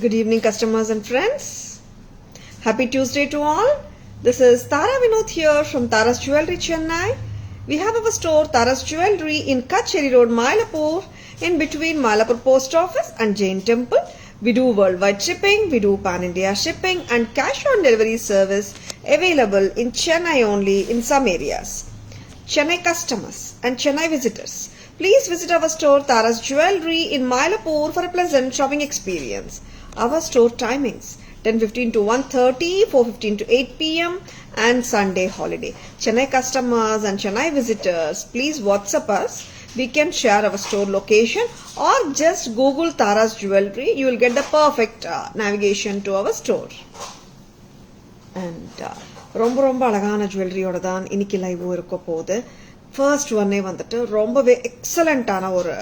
Good evening, customers and friends. Happy Tuesday to all. This is Tara Vinod here from Tara's Jewelry, Chennai. We have our store Tara's Jewelry in Kacheri Road, Mylapore, in between Mylapore Post Office and Jain Temple. We do worldwide shipping, we do pan-India shipping and cash on delivery service available in Chennai only in some areas. Chennai customers and Chennai visitors, please visit our store Tara's Jewelry in Mylapore for a pleasant shopping experience. Our store timings 10:15 to 1:30, 4:15 to 8 p.m. and Sunday holiday. Chennai customers and Chennai visitors, please WhatsApp us. We can share our store location or just Google Tara's Jewelry. You will get the perfect navigation to our store. And ரொம்ப அழகான ஜுவல்லரியோட தான் இன்னைக்கு live இருக்க போகுது. First ஒன்னே வந்துட்டு ரொம்பவே எக்ஸலண்டான ஒரு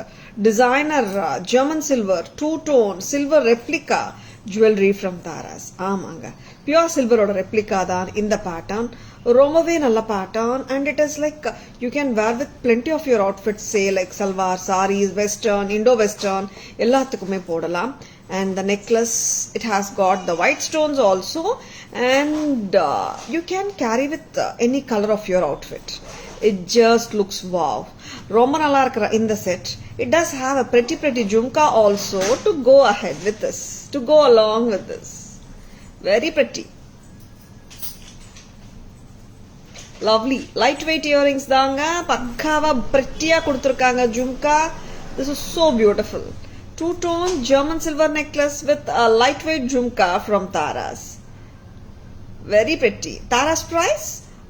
designer German silver 2-tone silver replica jewellery from Taras. ஆமாங்க, பியூர் சில்வரோட ரெப்ளிகா தான் இந்த பேட்டர்ன். ரொம்பவே நல்ல pattern and it is like you can wear with plenty of your outfits, say like salwar, saris, western, Indo western எல்லாத்துக்குமே போடலாம். And the necklace, it has got the white stones also, and you can carry with any color of your outfit. It just looks wow. Romba nalla irukra in the set. It does have a pretty jhumka also to go ahead with this, to go along with this. Very pretty. Lovely lightweight earrings daanga, pakkava prettiya kuduthirukanga jhumka. This is so beautiful. 2-tone German silver necklace with a lightweight jhumka from Tara's. Very pretty. Tara's price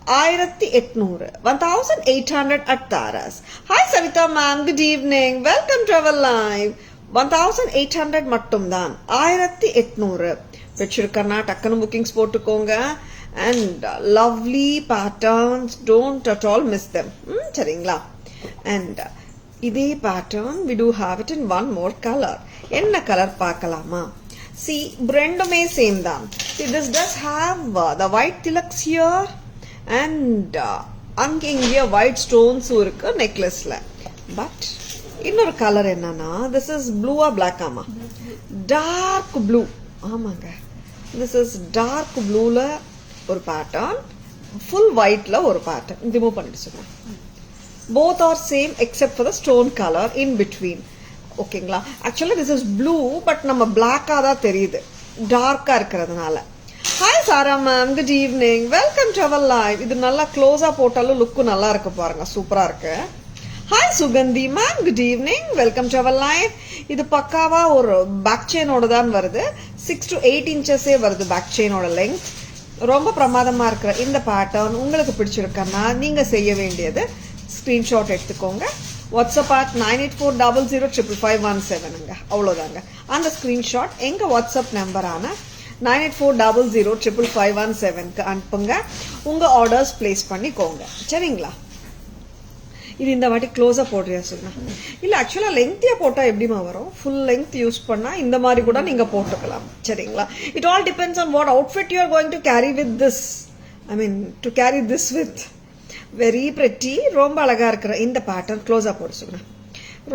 1800 at Tara's. Hi Savita ma'am, good evening. Welcome to our live. 1800 mattum dhan. 1800. Vechirukana takkanu bookings potukonga and lovely patterns. Don't at all miss them. Seringla. And இதே pattern we do have it in one more color. என்ன colour பார்க்கலாமா? See, ரெண்டுமே same தான். See, this does have the white tilaks here and அங்க இங்க white stones இருக்கு நெக்லஸ்ல. But இன்னொரு colour என்னன்னா, this is blue or black ஆமா? Dark blue. ஆமாங்க. This is dark blueல ஒரு pattern, full whiteல ஒரு pattern. ரிமூவ் பண்ணிட்டு சொல்லுங்க. Both are same except for the stone color in between. ஓகேங்களா? Actually this is blue but நம்ம black-ஆ தான் தெரியுது, டார்க்கா இருக்கிறதுனால. Hi Sarah ma'am, good evening. Welcome to our live. இது நல்லா க்ளோஸா போட்டாலும் லுக் நல்லா இருக்கு பாருங்க, சூப்பரா இருக்கு. Hi Sugandhi ma'am, good evening. Welcome to our live. இது பக்காவா ஒரு பேக் செயினோட தான் வருது. 6 to 8 inches வருது பேக் செயினோட லெங்த். ரொம்ப பிரமாதமா இருக்கிற இந்த பேட்டர்ன் உங்களுக்கு பிடிச்சிருக்கன்னா நீங்க செய்ய வேண்டியது ஸ்கிரீன்ஷாட் எடுத்துக்கோங்க. WhatsApp at 9840055517ங்க. அவ்வளோதாங்க. அந்த ஸ்கிரீன்ஷாட் எங்க வாட்ஸ்அப் நம்பரான 9840055517க்கு அனுப்புங்க. உங்க ஆர்டர்ஸ் பிளேஸ் பண்ணிக்கோங்க. சரிங்களா? இது இந்த வாட்டி க்ளோஸா போடுறியா சொன்னா? இல்ல, ஆக்சுவலா லெங்க்தியா போட்டா எப்படிமா வரும்? ஃபுல் லெங்த் யூஸ் பண்ணா இந்த மாதிரி கூட நீங்க போட்டுக்கலாம். சரிங்களா? It all depends on what outfit you are going to carry with this. I mean to carry this with. Very pretty. ரொம்ப அழகா இருக்கிற இந்த பேட்டர்ன் க்ளோஸா போட்டு சொல்லுங்க.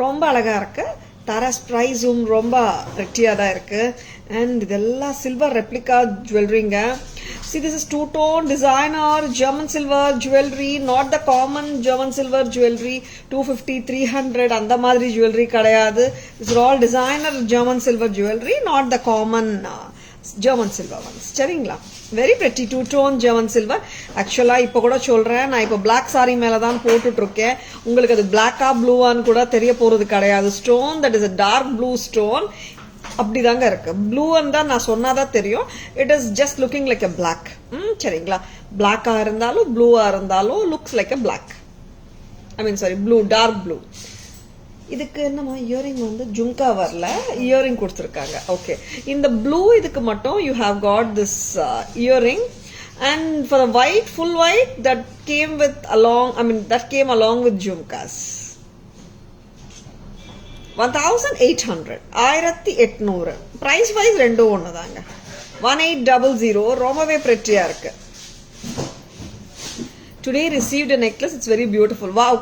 ரொம்ப அழகா இருக்கு. தாராஸ் பிரைஸும் ரொம்ப பிரெட்டியா தான் இருக்கு. அண்ட் இதெல்லாம் சில்வர் ரெப்ளிகா ஜுவல்லரிங்க. See, this is 2-tone designer German silver jewelry, not the common German silver jewelry 250 300 அந்த மாதிரி jewelry கிடையாது. These are all designer German silver jewelry, not the common German silver ones. சரிங்களா? Very pretty 2-tone German silver. ஆக்சுவலா இப்ப கூட சொல்றேன், நான் இப்ப பிளாக் சாரி மேல தான் போட்டுட்டு இருக்கேன். உங்களுக்கு அது பிளாக்கா ப்ளூவான்னு கூட தெரிய போறது கிடையாது. Stone that is a dark blue stone. அப்படிதாங்க இருக்கு. ப்ளூன்னு தான் நான் சொன்னாதான் தெரியும். It is just looking like a black. சரிங்களா? பிளாக்கா இருந்தாலும் ப்ளூவா இருந்தாலும் looks like a black. I mean sorry, blue, dark blue. இதுக்கு என்னமா இயரிங் வந்து ஜும்கா வரல, இயரிங் கொடுத்துருக்காங்க. ஓகே, இந்த ப்ளூ இதுக்கு மட்டும் you have got this earring. And for the white, full white that came with along, I mean that came along with jhumkas. 1800. 1800. Price wise ரெண்டும் ஒன்று தாங்க. 1800. ரொம்பவே பிரெட்டியா இருக்கு. Today received a necklace. It's very beautiful. Wow.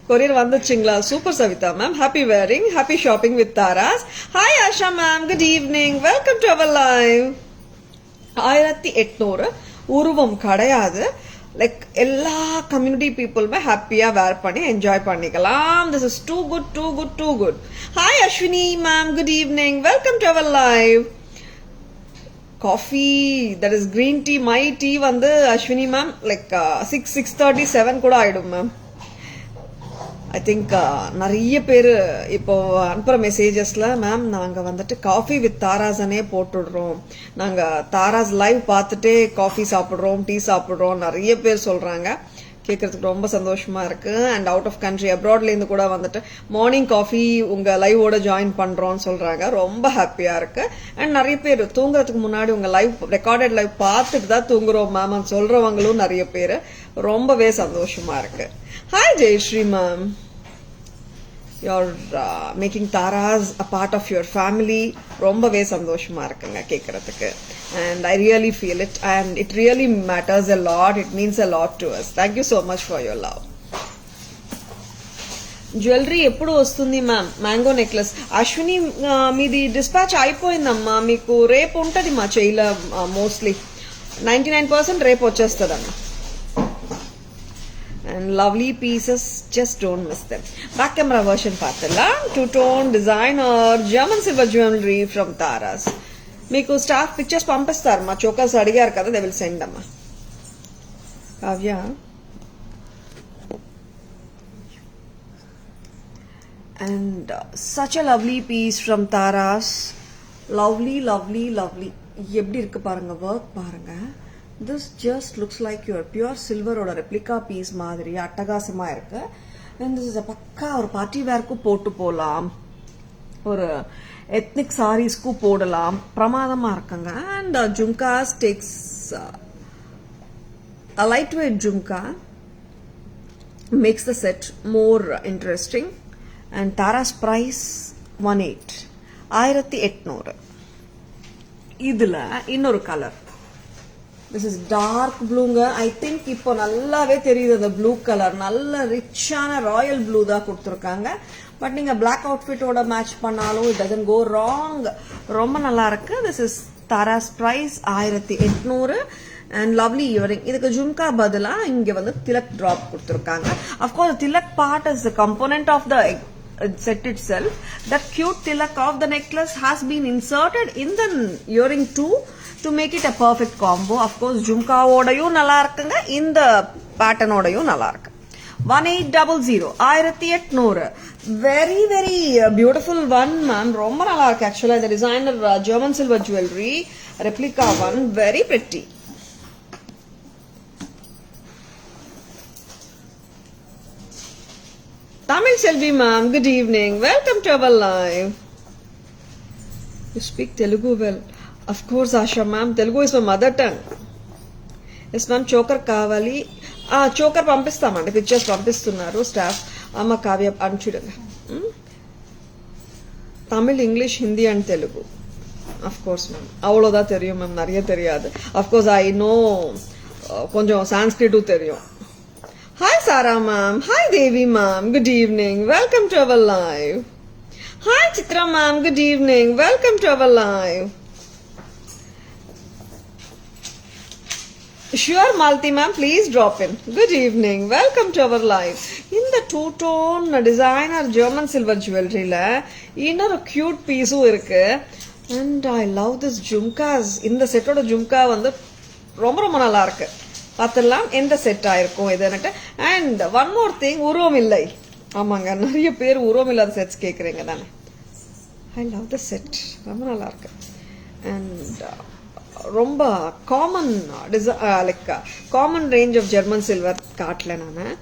Courier வந்துச்சுங்களா? Super Savitha ma'am. Happy wearing, happy shopping with Tharas. Hi Asha ma'am, good evening, welcome to our live. 1800 உருவம் கிடையாது. Like எல்லா community பீப்புளுமே ஹாப்பியா வேர் பண்ணி என்ஜாய் பண்ணிக்கலாம். This is too good, too good, too good. Hi Ashwini ma'am, good evening, welcome to our live. Coffee, that is green tea. My tea வந்து Ashwini ma'am like 6:30 7 கூட ஆயிடும் ma'am. I think நிறைய பேர் இப்போ அனுப்புற மெசேஜஸ்ல மேம் நாங்க வந்துட்டு காஃபி வித் தாராஸ்னே போட்டுடுறோம், நாங்க தாராஸ் லைவ் பார்த்துட்டே காஃபி சாப்பிடுறோம், டீ சாப்பிடுறோம், நிறைய பேர் சொல்றாங்க. கேட்கறதுக்கு ரொம்ப சந்தோஷமா இருக்கு. அண்ட் அவுட் ஆஃப் கண்ட்ரி அப்ராட்ல இருந்து கூட வந்துட்டு மார்னிங் காஃபி உங்க லைவோட ஜாயின் பண்றோம்னு சொல்றாங்க. ரொம்ப ஹாப்பியா இருக்கு. அண்ட் நிறைய பேர் தூங்குறதுக்கு முன்னாடி உங்க லைவ் ரெக்கார்டட் லைவ் பார்த்துட்டு தான் தூங்குறோம் மேம் சொல்றவங்களும் நிறைய பேர். ரொம்பவே சந்தோஷமா இருக்கு. Hi Jayashree ma'am, you're making Taras a part of your family. ரொம்பவே சந்தோஷமா இருக்குங்க கேட்கறதுக்கு. And I really feel it and it really matters a lot. It means a lot to us. Thank you so much for your love. Jewellery ఎప్పుడు వస్తుంది ma'am? Mango necklace Ashwini మీది dispatch అయిపోయిందమ్మా. మీకు రేపు ఉంటది మా చెయ్యిలో. మోస్ట్లీ 99% రేపు వచ్చేస్తుందమ్మా. And lovely pieces, just don't miss them. Back camera version paatala, two-tone designer German silver jewelry from Taras. Meeku staff pictures pampistaru ma, chokers adigaru kada, they will send amma. Kavya, and such a lovely piece from Taras. Lovely, lovely, lovely. எப்படி இருக்கு பாருங்க, work பாருங்க. This just looks like your pure silver ஓட replica piece மாதிரி அட்டகாசமா இருக்கு. And this is a பக்கா ஒரு பார்ட்டி வேர்க்கு போட்டு போலாம், ஒரு எத்னிக் சாரீஸ்க்கு போடலாம், பிரமாதமா இருக்குங்க. And jhumkas takes a lightweight jhumka makes the set more interesting. And Tara's price 1800. இதுல இன்னொரு colour, this is dark blueங்க. I think இப்போ நல்லாவே தெரியுது அந்த ப்ளூ கலர். நல்ல ரிச்சான ராயல் ப்ளூ தான் கொடுத்துருக்காங்க. பட் நீங்க பிளாக் அவுட்ஃபிட்டோட மேட்ச் பண்ணாலும் it doesn't go wrong. ரொம்ப நல்லா இருக்கு. this is Tara's price 1800. and lovely earring. இதுக்கு ஜும்கா பதிலா இங்க வந்து திலக் டிராப் கொடுத்துருக்காங்க. of course Tilak part is the component of the set itself. That cute tilak of the necklace has been inserted in the earring too to make it a perfect combo. Of course jhumka odayum nalla irukanga, இந்த pattern odayum nalla irukku. 1800 1800. very very beautiful one ma'am. romba nalla irukku. actually the designer German silver jewelry replica one, very pretty. Tamil Selvi ma'am, good evening, welcome to our live. You speak Telugu well. Of course Asha ma'am, Telugu is my mother tongue. Yes ma'am, choker kavali. Choker పంపిస్తామండి, pictures పంపిస్తున్నారు staff. అమ్మ కావ్య అని చూడండి. Tamil, English, Hindi and Telugu. Of course ma'am, அவ்வளோதான் தெரியும் ma'am, நிறைய தெரியாது. Of course I know கொஞ்சம் சான்ஸ்கிரிட்டும் தெரியும். Hi Sara ma'am, hi Devi ma'am, good evening, welcome to our live. Hi Chitra ma'am, good evening, welcome to our live. Sure Malti ma'am, please drop in. Good evening, welcome to our live. In the two-tone designer German silver jewelry la இன்னொரு cute piece இருக்கு. And I love this jhumkas. இந்த செட்டோட ஜும்கா வந்து ரொம்ப ரொம்ப நல்லா இருக்கு. பார்த்தலாம் எந்த செட் ஆயிருக்கும் இதுன்னுட்டு. அண்ட் ஒன் மோர் திங், உருவம் இல்லை. ஆமாங்க, நிறைய பேர் உருவம் இல்லாத செட்ஸ் கேட்குறீங்க தானே. ஐ லவ் த செட், ரொம்ப நல்லா இருக்கு. அண்ட் ரொம்ப common like common range of German silver காட்டல நான்.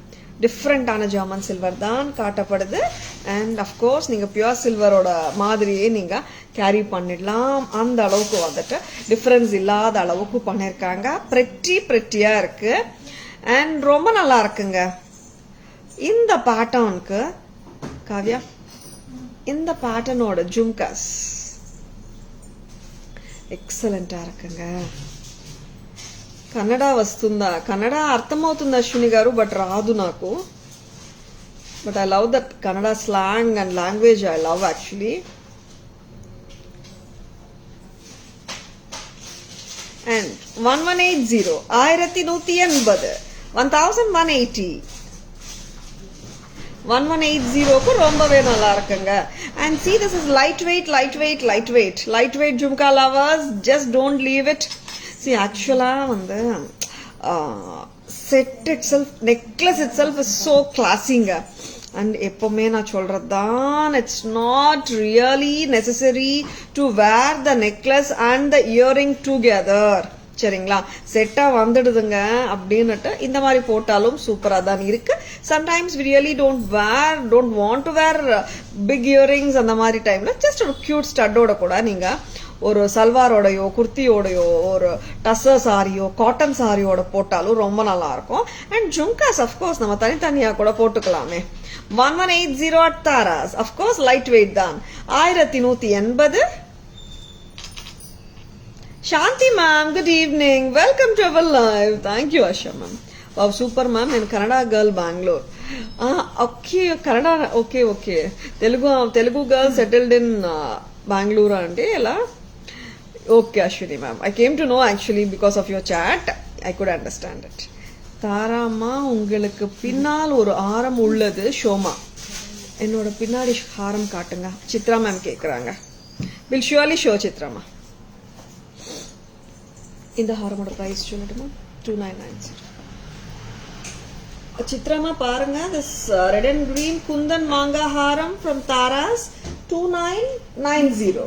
டிஃப்ரெண்டான ஜெர்மன் சில்வர் தான் காட்டப்படுது. அண்ட் அஃப்கோர்ஸ் நீங்கள் பியூர் சில்வரோட மாதிரியே நீங்கள் கேரி பண்ணிடலாம். அந்த அளவுக்கு வந்துட்டு டிஃப்ரென்ஸ் இல்லாத அளவுக்கு பண்ணியிருக்காங்க. ப்ரெட்டியாக இருக்கு. அண்ட் ரொம்ப நல்லா இருக்குங்க. இந்த பேட்டர்னுக்கு காவ்யா, இந்த பேட்டர்னோட ஜும்காஸ் ఎక్సలెంట్ இருக்குங்க. కన్నడ వస్తుందా? కన్నడ అర్థమవుతుంది అశ్విని గారు, బట్ రాదు నాకు. But I love that Kannada slang and language. I love actually. And 1180 1180 1180 1180க்கு ரொம்பவே நல்லா இருக்குங்க. And see, this is lightweight jhumka lovers, just don't leave it. See, actually வந்து set itself, necklace itself is so classy-ங்க. And எப்பவுமே நான் சொல்றதுதான், it's not really necessary to wear the necklace and the earring together. சரிங்களா, செட்டா வந்துடுதுங்க அப்படின்னுட்டு இந்த மாதிரி போட்டாலும் சூப்பரா தான் இருக்கு. Sometimes we really don't want to wear big earrings. அந்த மாதிரி டைம்ல ஜஸ்ட் ஒரு கியூட் ஸ்டட்டோட கூட நீங்க ஒரு சல்வாரோடையோ குர்த்தியோடையோ ஒரு டஸ்ஸர் சாரியோ காட்டன் சாரியோட போட்டாலும் ரொம்ப நல்லா இருக்கும். அண்ட் ஜும்காஸ் அஃப்கோர்ஸ் நம்ம தனித்தனியா கூட போட்டுக்கலாமே. 1180 at Taras, of course light weight தான். 1180. Shanti ma'am, good evening. Welcome to our live. Thank you, Asha ma'am. Wow, super ma'am. I'm Kannada girl, Bangalore. Okay, Kannada. Okay. Telugu girl settled in Bangalore, ante ella. Okay, Ashwini ma'am. I came to know actually because of your chat. I could understand it. தாராமா, உங்களுக்கு பின்னால் ஒரு ஆரம் உள்ளது. ஷோமா, என்னோட பின்னாடி ஹாரம் காட்டுங்க. Chitra ma'am கேக்குறாங்க. வில் ஷுவர்லி ஷோ சித்ராமா. இந்த ஹாரமோட பிரைஸ் சொல்லட்டுமா? 2990. சித்ராமா பாருங்க, this red and green kundan manga haram from Taras, 2990.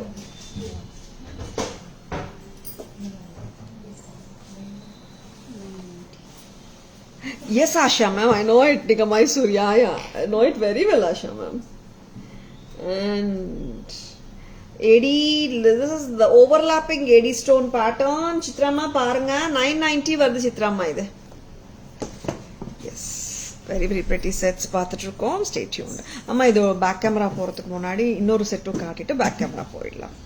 Yes, Asha ma'am, I know it. Nika Mysore, yeah. I know it very well, Asha ma'am. And AD, this is the overlapping AD stone pattern. Chitrama paranga 990 varudhu Chitrama idu. Yes, very pretty sets paathiட்டு இருக்கோம். Stay tuned. அம்மா இது back camera போறதுக்கு முன்னாடி இன்னொரு செட்டும் காட்டிட்டு back camera போயிடலாம்.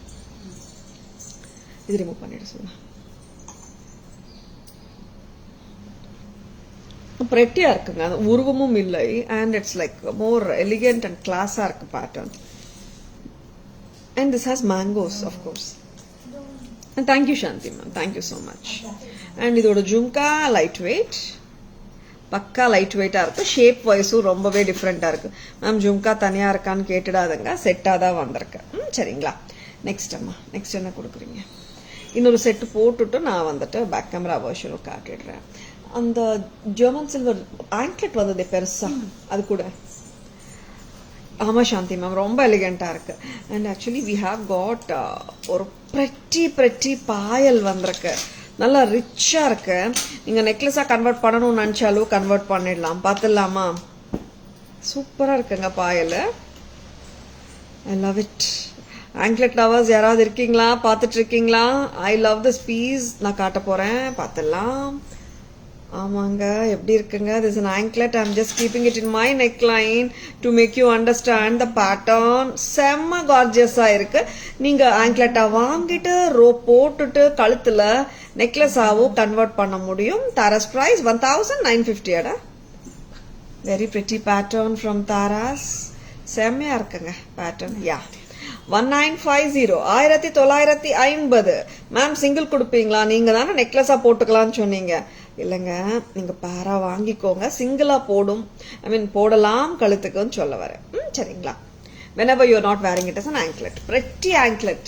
இது remove பண்ணிடு சொன்னா. prettiயா இருக்குங்க, உருவமும் இல்லை. And it's like more elegant and class-ஆ இருக்கு pattern. And this has mangoes, of course. And thank you, Shanti ma'am. Thank you so much. And இதோட ஜும்கா லைட் வெயிட், பக்கா லைட் வெயிட்டா இருக்கு. ஷேப் வைஸும் ரொம்பவே டிஃப்ரெண்டா இருக்கு. மேம் ஜும்கா தனியா இருக்கான்னு கேட்டுடாதுங்க, செட்டா தான் வந்திருக்கு. சரிங்களா, நெக்ஸ்ட் அம்மா, நெக்ஸ்ட் என்ன கொடுக்குறீங்க? இன்னொரு செட்டு போட்டுட்டு நான் வந்துட்டு பேக் கேமரா வெர்ஷனும் காட்டிடுறேன். அந்த ஜெர்மன் சில்வர் ஆங்க்லெட் வந்ததே பெருசா, அது கூட. ஆமா சாந்தி மேம், ரொம்ப எலிகெண்டா இருக்கு. And actually we have got ஒரு pretty பாயல் வந்திருக்கு, நல்லா ரிச்சா இருக்கு. நீங்க நெக்லஸா கன்வெர்ட் பண்ணணும்னு நினைச்சாலும் கன்வெர்ட் பண்ணிடலாம். பார்த்துடலாமா? சூப்பரா இருக்குங்க payal. I love it. Anklet lovers யாராவது இருக்கீங்களா? பார்த்துட்டு இருக்கீங்களா? I love this piece. நான் காட்ட போறேன், பார்த்துடலாம். ஆமாங்க, எப்படி இருக்குங்க? This is an anklet. I'm just keeping it in my neckline to make you understand the pattern. செம்ம கார்ஜியஸா இருக்கு. நீங்க ஆங்க்லெட்டா வாங்கிட்டு ரோப் போட்டுட்டு கழுத்துல நெக்லஸாவும் கன்வெர்ட் பண்ண முடியும். தாராஸ் பிரைஸ் 1950. அட very pretty pattern from Tara's. செம்மையா இருக்குங்க பேட்டர்ன். யா 1950 1950. மேம் சிங்கிள் கொடுப்பீங்களா? நீங்க தானே நெக்லஸா போட்டுக்கலாம்னு சொன்னீங்க. இல்லைங்க, நீங்க பேரா வாங்கிக்கோங்க, சிங்கிளா போடலாம் கழுத்துக்குன்னு சொல்ல வரேன். சரிங்களா, whenever you're not wearing it as an anklet. pretty anklet.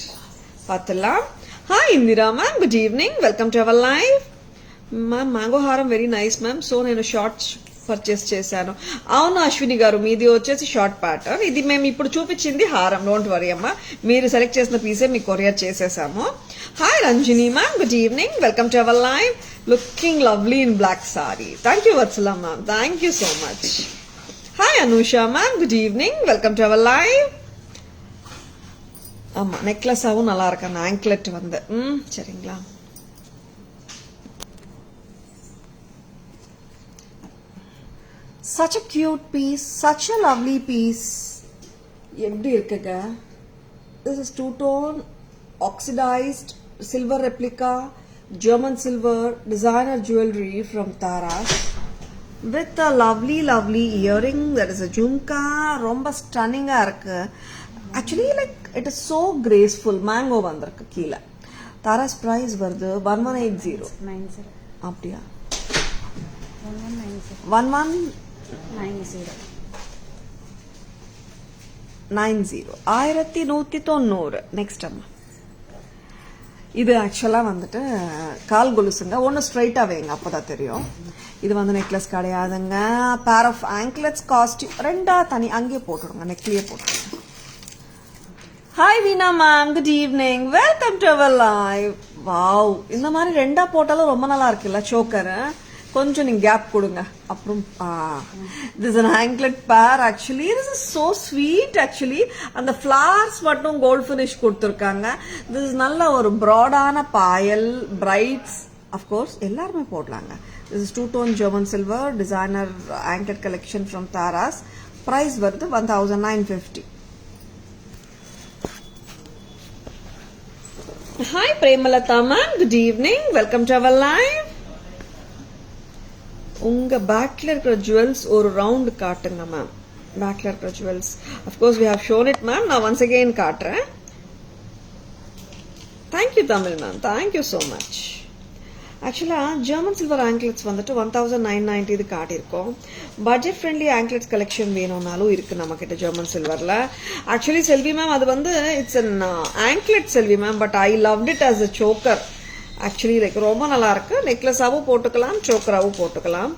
பார்த்துலாம். Hi Indira ma'am, good evening, welcome to our live. Ma'am mango హారం వెరీ నైస్ మ్యామ్. సో నేను షార్ట్స్ పర్చేస్ చేశాను. అవును అశ్విని గారు, మీది వచ్చేసి షార్ట్ ప్యాటర్న్. ఇది మేము ఇప్పుడు చూపించింది హారం. డోంట్ వరీ అమ్మా, మీరు సెలెక్ట్ చేసిన పీసే మీకు కొరియర్ చేసేసాము. Hi Ranjini ma'am, good evening, welcome to our live. Looking lovely in black sari. Thank you Vatsala ma'am, thank you so much. Hi Anusha ma'am, good evening, welcome to our live. ஆமா, நெக்லஸாவும் நல்லா இருக்கு அந்த ஆங்க்லெட் வந்து. சரிங்களா, such a cute piece, such a lovely piece. எப்படி இருக்குங்க? This is two-tone oxidized silver replica German silver designer jewelry from Taras. with a lovely earring. That is a jhumka. Romba stunning ah irukku. Actually, like it is so graceful. Mango vandirukku keela. Tara's price varudhu 1180. 90. அப்படியா? 1190. 90. 1190. Next அம்மா. இது ஆக்சுவலாக வந்துட்டு கால் கொலுசுங்க. ஒன்று ஸ்ட்ரைட்டாக வைங்க, அப்போதான் தெரியும். இது வந்து நெக்லஸ் கிடையாதுங்க. பேர் ஆஃப் ஆங்க்லெட்ஸ் காஸ்டியூம் ரெண்டா தனி அங்கேயே போட்டுடுங்க, நெக்லியே போட்டுருங்க. Hi Veena ma'am, good evening, welcome to our live. Wow, இந்த மாதிரி ரெண்டா போட்டாலும் ரொம்ப நல்லா இருக்குல்ல சோக்கர். கொஞ்சம் நீங்க கேப் கொடுங்க. அப்புறம் this an anklet pair. Actually this is so sweet. Actually அந்த flowers மட்டும் கோல்ட் ஃபினிஷ் கொடுத்துருக்காங்க. this is நல்ல ஒரு ப்ராடான பாயல், பிரைட்ஸ் of course எல்லாருமே போடலாங்க. this is two tone German silver designer anklet collection from Tara's. price வருது 1950. Hi Premalata ma'am, good evening, welcome to our live. உங்க பேக்ல இருக்கிற ஜுவல்ஸ் ஒரு ரவுண்ட் காட்டுங்க மேம். பேக்ல இருக்கிற jewels of course we have shown it ma'am. நான் once again காட்டுறேன். thank you Tamil ma'am, thank you so much. ஆக்சுவலா ஜெர்மன் சில்வர் ஆங்க்லெட்ஸ் வந்துட்டு 1990 இது காட்டியிருக்கோம். பட்ஜெட் ஃப்ரெண்ட்லி ஆங்க்லெட்ஸ் கலெக்ஷன் வேணும்னாலும் இருக்கு நம்ம கிட்ட ஜெர்மன் சில்வர்ல. ஆக்சுவலி செல்வி மேம் அது வந்து it's an anklet Selvi ma'am, but I loved it as a choker. Actually like ரொம்ப நல்லா இருக்கு. நெக்லஸாவும் போட்டுக்கலாம், சோக்கராவும் போட்டுக்கலாம்.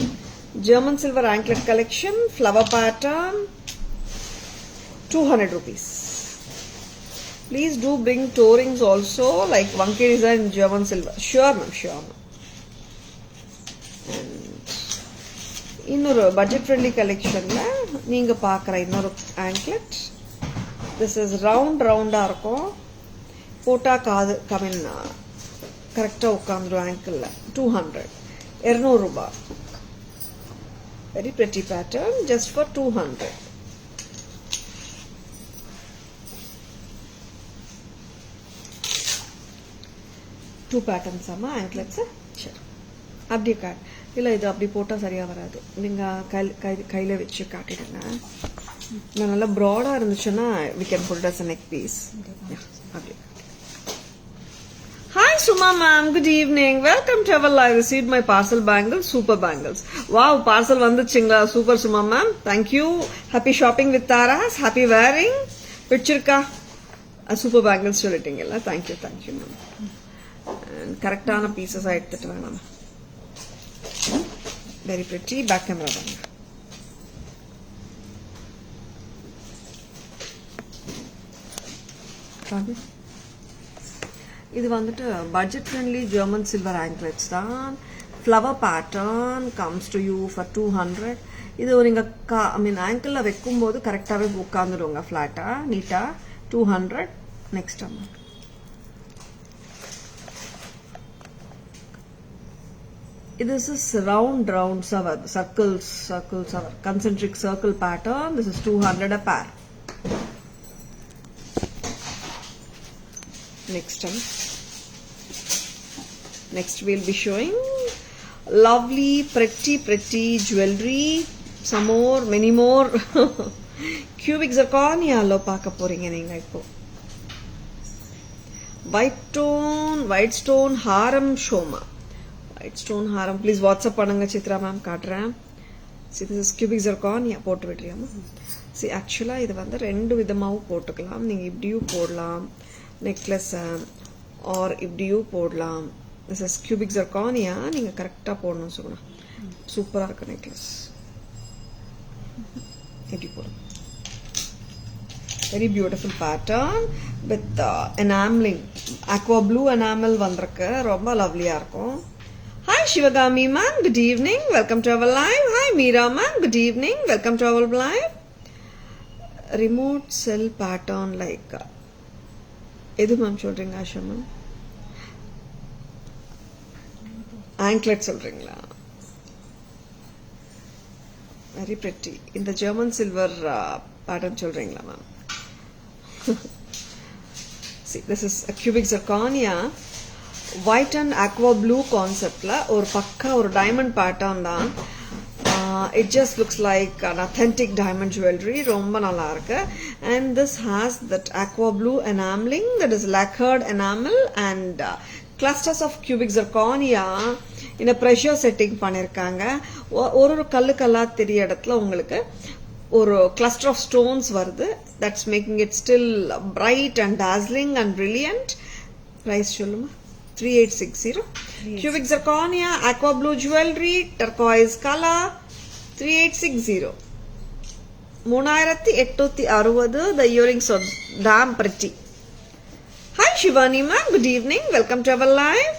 German silver anklet collection, flower pattern, 200 rupees. Please do bring toe rings also, like Vanke design German silver. Sure ma'am, sure ma'am. And இன்னொரு budget friendly கலெக்ஷன்ல நீங்க பாக்குற இன்னொரு anklet. This is ரவுண்டா இருக்கும். போட்டா காது கமின்னா கரெக்டா உட்காந்துடும் ஆங்கிள். 200, 200 ரூபாய். Very pretty pattern, just for 200. Two patterns ஆமா ஆங்கிள்ஸ். சரி, அப்படி காட்டு. இல்ல இது அப்படி போட்டா சரியா வராது. நீங்க கையில வச்சு காட்டிடுங்க. நல்லா ப்ராடா இருந்துச்சுன்னா we can put it as a neck piece. அப்படி. Hi Suma ma'am, good evening, welcome to our live. Received my parcel bangles, super bangles. Wow, parcel vanduchingla, super Suma ma'am, thank you. Happy shopping with Tara's, happy wearing. Pichirka super bangles solittingilla. Thank you ma'am. And correct ana pieces ah edutittu ma'am. Very pretty. Back camera banga. Kabi இது வந்துட்டு budget friendly German silver anklets தான். Flower pattern comes to you for 200. இது நீங்க ஐ மீன் angle வைக்கும்போது கரெக்டாவே உட்காந்துடுங்க, ஃபிளாட்டா நீட்டா. 200. Next amount. This is round circles concentric circle pattern. This is 200 a pair. Next we'll be showing lovely pretty jewelry. Some more, many more. Cubic zirconia lo paaka poringa neenga ipo. White stone haram shoma. White stone haram. Please WhatsApp பண்ணுங்க Chitra ma'am, காட்டுறேன். See, this is cubic zirconia. போட்டு விடுறியாமா? See, actually இது வந்து ரெண்டு விதமாவும் போட்டுக்கலாம். நீங்க இப்படியும் போடலாம் நெக்லஸ், ஆர் இப்படியும் போடலாம். This is cubic zirconia. நீங்க கரெக்டா போடணும் சொன்னா சூப்பரா இருக்கு நெக்லஸ். எப்படி போடும். Very beautiful pattern with enamelling. aqua blue enamel வந்திருக்கு, ரொம்ப லவ்லியா இருக்கும். Hi Sivakami ma'am, good evening, welcome to our live. Hi Meera ma'am, good evening, welcome to our live. Remote cell pattern like எது மேம் சொல்றீங்க ஆஷா மேம்? ஆங்க்லெட் சொல்றீங்களா? Very pretty. இந்த German silver pattern சொல்றீங்களா ma'am? See, this is a cubic zirconia. White and aqua blue conceptல ஒரு பக்கா ஒரு diamond pattern தான். It just looks like an authentic diamond jewelry. Romba nalla irukku. And this has that aqua blue enameling, that is lacquered enamel, and clusters of cubic zirconia in a pressure setting பண்ணிருக்காங்க. ஒரு கல்லு கல்லா தெரிய இடத்துல உங்களுக்கு ஒரு cluster of stones வருது. That's making it still bright and dazzling and brilliant. Price சொல்லுமா? 3860. Cubic zirconia, aqua blue jewelry, turquoise color, 3860. 3860. The earrings are damn pretty. Hi Shivani ma'am, good evening. Welcome to our live.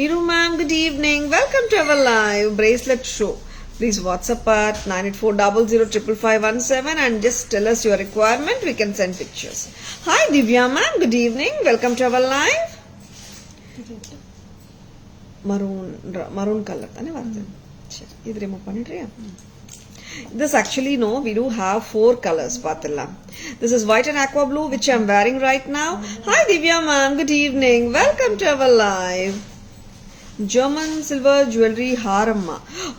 Niru ma'am, good evening. Welcome to our live bracelet show. Please WhatsApp at 9840055517 and just tell us your requirement. We can send pictures. Hi Divya ma'am, good evening. Welcome to our live. Maroon color தானே வருது. சரி இது remove பண்ணிடுறியா? This actually no, we do have 4 colors பாத்தலாம். This is white and aqua blue which I am wearing right now. Hi Divya ma'am, good evening. Welcome to our live. German silver jewelry ஹாரம்மா.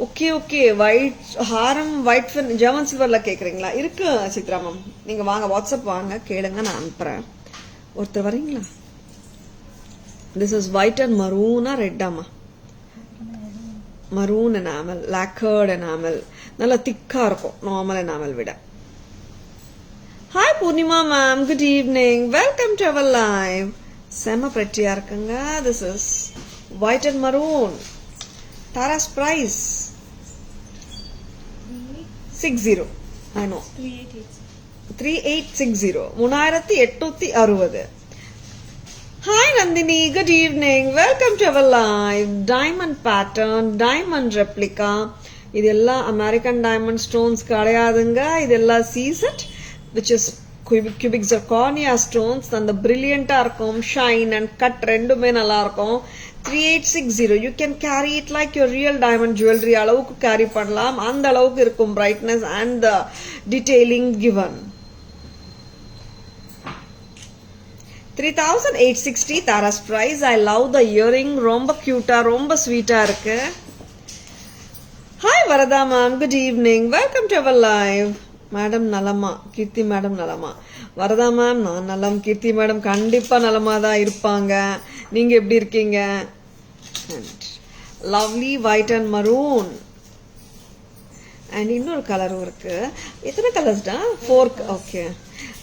Okay white ஹாரம் white German silverல கேக்குறீங்களா? இருக்கு Chitra ma'am. நீங்க வாங்க WhatsApp வாங்க கேளுங்க நான் அனுப்புறேன். ஒருத்தர் வரீங்களா? This is white and maroon or red amma. Maroon enamel, lacquered enamel. Nalla thicka irukum normal enamel vida. Hi Purnima ma'am, good evening. Welcome to our live. Sema pretty irukanga. This is white and maroon. Tara's price 60. I know. 3860. 3860. Hi Nandini, good evening. Welcome to our live. Diamond pattern, diamond replica. இதெல்லாம் American diamond stones கிடையாதுங்க. இதெல்லாம் seasoned, which is cubic zirconia stones. அந்த brilliant-ஆ இருக்கும், shine and cut ரெண்டுமே நல்லா இருக்கும். 3860. You can carry it like your real diamond jewelry. அளவுக்கு carry பண்ணலாம். அந்த அளவுக்கு இருக்கும் brightness and the detailing given. 3860 Tara's price. I love the earring. ரொம்ப cute-ஆ ரொம்ப sweet-ஆ இருக்கு. Hi Varada ma'am, good evening. Welcome to our live. Madam நலமா, கீர்த்தி madam நலமா. வரதா மேம் நான் நலம், கீர்த்தி மேடம் கண்டிப்பா நலமா தான் இருப்பாங்க. நீங்க எப்படி இருக்கீங்க? Lovely white and maroon. And இன்னொரு கலரும் இருக்கு. எத்தனை கலர்ஸ் டா? 4. Okay.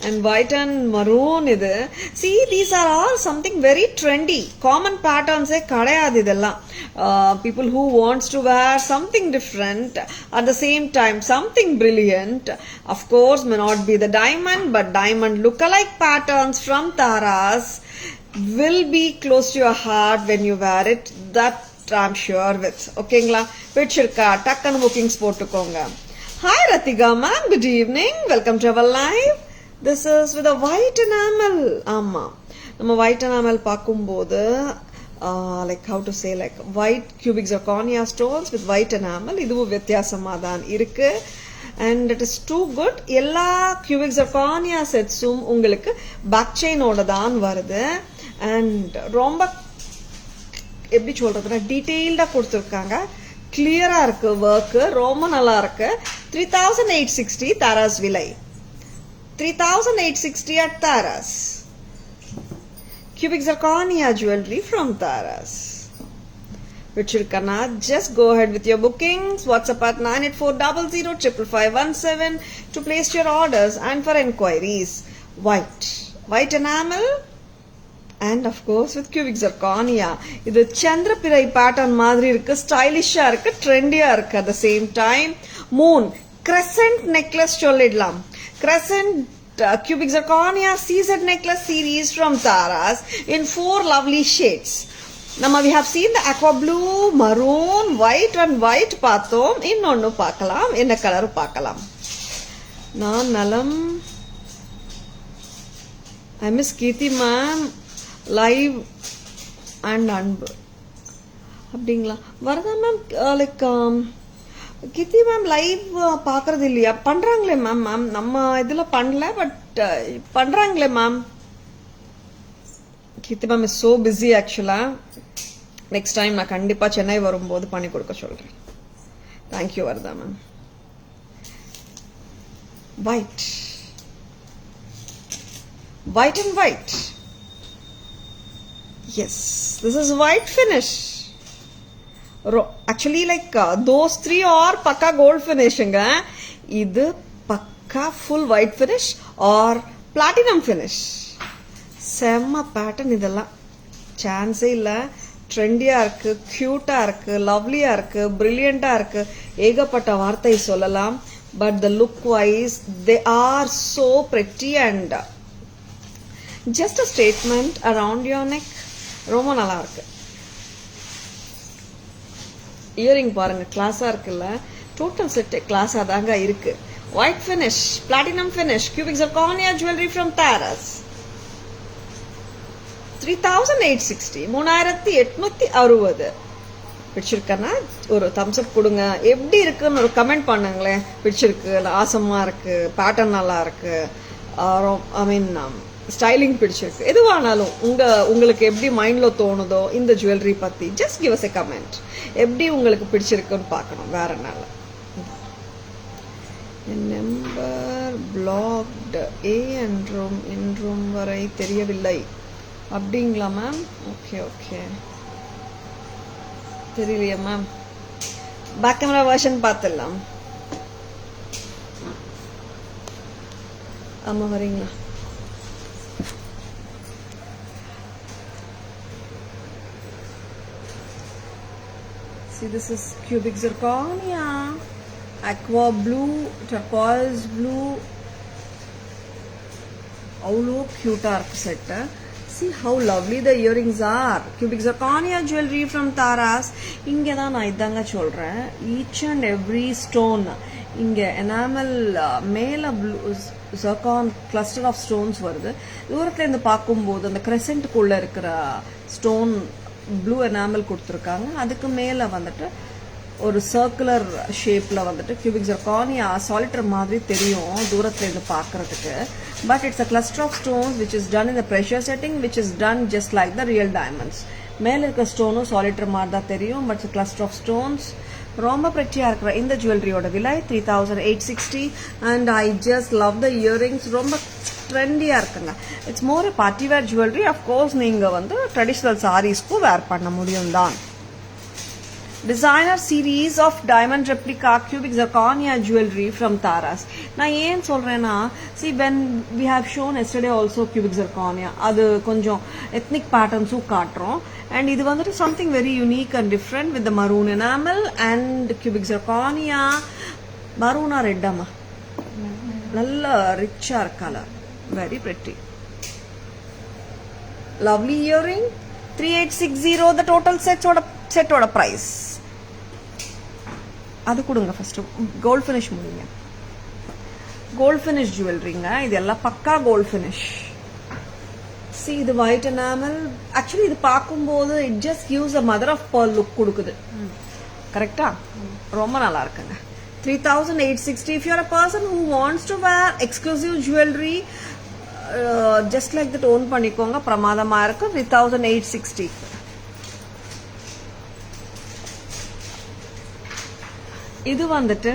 And white and maroon இது. See, these are all something very trendy. Common patterns கிடையாது இதெல்லாம். People who wants to wear something different at the same time, something brilliant. Of course, may not be the diamond, but diamond look-alike patterns from Tara's will be close to your heart when you wear it. That I'm sure with. ஓகேங்களா? பிடிச்சிருக்கா? டக்குன்னு bookings போட்டுக்கோங்க. Hi Ratika ma'am, good evening. Welcome to our live. This is with a white enamel. ஆமா நம்ம white enamel பார்க்கும்போது like how to say, like white cubic zirconia stones with white enamel. இதுவும் வித்தியாசமா தான் இருக்கு. And it is too good. எல்லா cubic zirconia setsum உங்களுக்கு back chain ஓட தான் வருது. And ரொம்ப எப்படி சொல்றதுன்னா டீடைல்டா கொடுத்திருக்காங்க. கிளியரா இருக்கு work. ரொம்ப நல்லா இருக்கு. 3860 Tara's விலை. 3860 at Tara's. Cubic zirconia jewelry from Tara's. Vichirkana, just go ahead with your bookings. WhatsApp at 9840055517 to place your orders and for enquiries. White enamel and of course with cubic zirconia. இது சந்திரபிறை pattern மாதிரி இருக்கு, ஸ்டைலிஷா இருக்கு, ட்ரெண்டியா இருக்கு at the same time. Moon crescent necklace சொல்லிடலாம். Crescent cubic zirconia seasoned necklace series from Tara's in 4 lovely shades. We have seen the aqua blue, maroon, white and white பார்த்தோம். இன்னொன்னு பார்க்கலாம். என்ன கலர் பார்க்கலாம்? நான் நலம். I miss Kirti ma'am live and அன்பு. அப்படிங்களா? வரதா மேம் லைக் கித்தி மேம் லைவ் பாக்குறது இல்லையா? பண்றாங்களே மேம். மேம் நம்ம இதுல பண்ணல, பட் பண்றாங்களே ma'am. Kitti ma'am is so busy ஆக்சுவலா. நெக்ஸ்ட் டைம் நான் கண்டிப்பா சென்னை வரும்போது பண்ணி கொடுக்க சொல்றேன். Thank you Varada ma'am. White. White and white. Yes, this is white finish. Actually, like those three are pakka gold finishing. Idu pakka full white finish or platinum finish. Semma pattern idella. Chance illa. ட்ரெண்டியா இருக்கு, கியூட்டா இருக்கு, லவ்லியா இருக்கு, பிரில்லியண்டா இருக்கு, ஏகப்பட்ட வார்த்தை சொல்லலாம். But the look wise, they are so pretty and just a statement around your neck. ரொம்ப நல்லா இருக்கு. இயரிங் பாருங்க, கிளாஸா இருக்குல்ல. டோட்டல் செட் கிளாஸா தாங்க இருக்கு. White finish, platinum finish, cubic zirconia jewelry from Taras. 3860, 3860. பிடிச்சிருக்கன்னா ஒரு தம்ஸ் அப் கொடுங்க. எப்படி இருக்குன்னு ஒரு கமெண்ட் பண்ணுங்களேன். பிடிச்சிருக்கு, ஆசமா இருக்கு, பேட்டர்ன் நல்லா இருக்கு, ஐ மீன் ஸ்டைலிங் பிடிச்சிருக்கு, எதுவானாலும் உங்களுக்கு எப்படி மைண்ட்ல தோணுதோ இந்த ஜுவல்லரி பத்தி just give us a comment. எப்படி உங்களுக்கு பிடிச்சிருக்குன்னு பார்க்கணும், வேற நாள். நம்பர் பிளாக்டு என்றும் வரை தெரியவில்லை அப்படிங்களா மேம்? ஓகே ஓகே, தெரியலையா மேம்? பேக் கேமரா வெர்ஷன் பார்த்துடலாம். ஆமா வரீங்களா? See, this is cubic zirconia, aqua blue, turquoise blue. அவ்வளோ கியூட்டா இருக்கு set. See how lovely the earrings are. Cubic zirconia jewelry from Taras. இங்கே தான் நான் இதாங்க சொல்றேன். Each and every stone. இங்கே enamel மேல zircon cluster of stones வருது. தூரத்துல இருந்து பார்க்கும்போது அந்த crescentக்குள்ள இருக்கிற ஸ்டோன் ப்ளூ enamel கொடுத்துருக்காங்க. அதுக்கு மேல வந்துட்டு ஒரு சர்க்குலர் ஷேப்ல வந்துட்டு cubic zirconia சாலிட்டர் மாதிரி தெரியும் தூரத்துல இருந்து பார்க்கறதுக்கு. But it's a cluster of stones which is done in the pressure setting, which is done just like the real diamonds. மேல இருக்க ஸ்டோனும் சாலிட்டர் மாதிரி தான் தெரியும், but it's a cluster of stones. ரொம்ப பிரெட்டியா இருக்கிற இந்த ஜுவல்லரியோட விலை 3860 and I just love the earrings. ரொம்ப ட்ரெண்டியா இருக்குங்க. It's more a party wear jewelry. of course நீங்க வந்து ட்ரெடிஷனல் சாரீஸ்க்கு வேர் பண்ண முடியும் தான். Designer series of diamond replica cubic zirconia jewelry from Taras. நான் ஏன் சொல்றேன்னா, see when we have shown yesterday also cubic zirconia, அது கொஞ்சம் ethnic patterns காட்டுறோம். and இது வந்துட்டு something very unique and different with the maroon enamel and cubic zirconia. maroon or red அம்மா? நல்ல ரிச்சா colour, very pretty. lovely earring, 3860 the total set ஓட price. அது கொடுங்க ஃபர்ஸ்ட். கோல்ட் ஃபினிஷ் முடிங்க. கோல்ட் ஃபினிஷ் ஜுவல்லரிங்க, இதெல்லாம் பக்கா கோல்ட் ஃபினிஷ். see இது white enamel. actually இது பார்க்கும்போது it just gives a mother of pearl look கொடுக்குது. கரெக்டா? ரொம்ப நல்லா இருக்குங்க. 3860. if you are a person who wants to wear exclusive jewelry just like that own பண்ணிக்கோங்க, பிரமாதமா இருக்கு. 3860. இது வந்துட்டு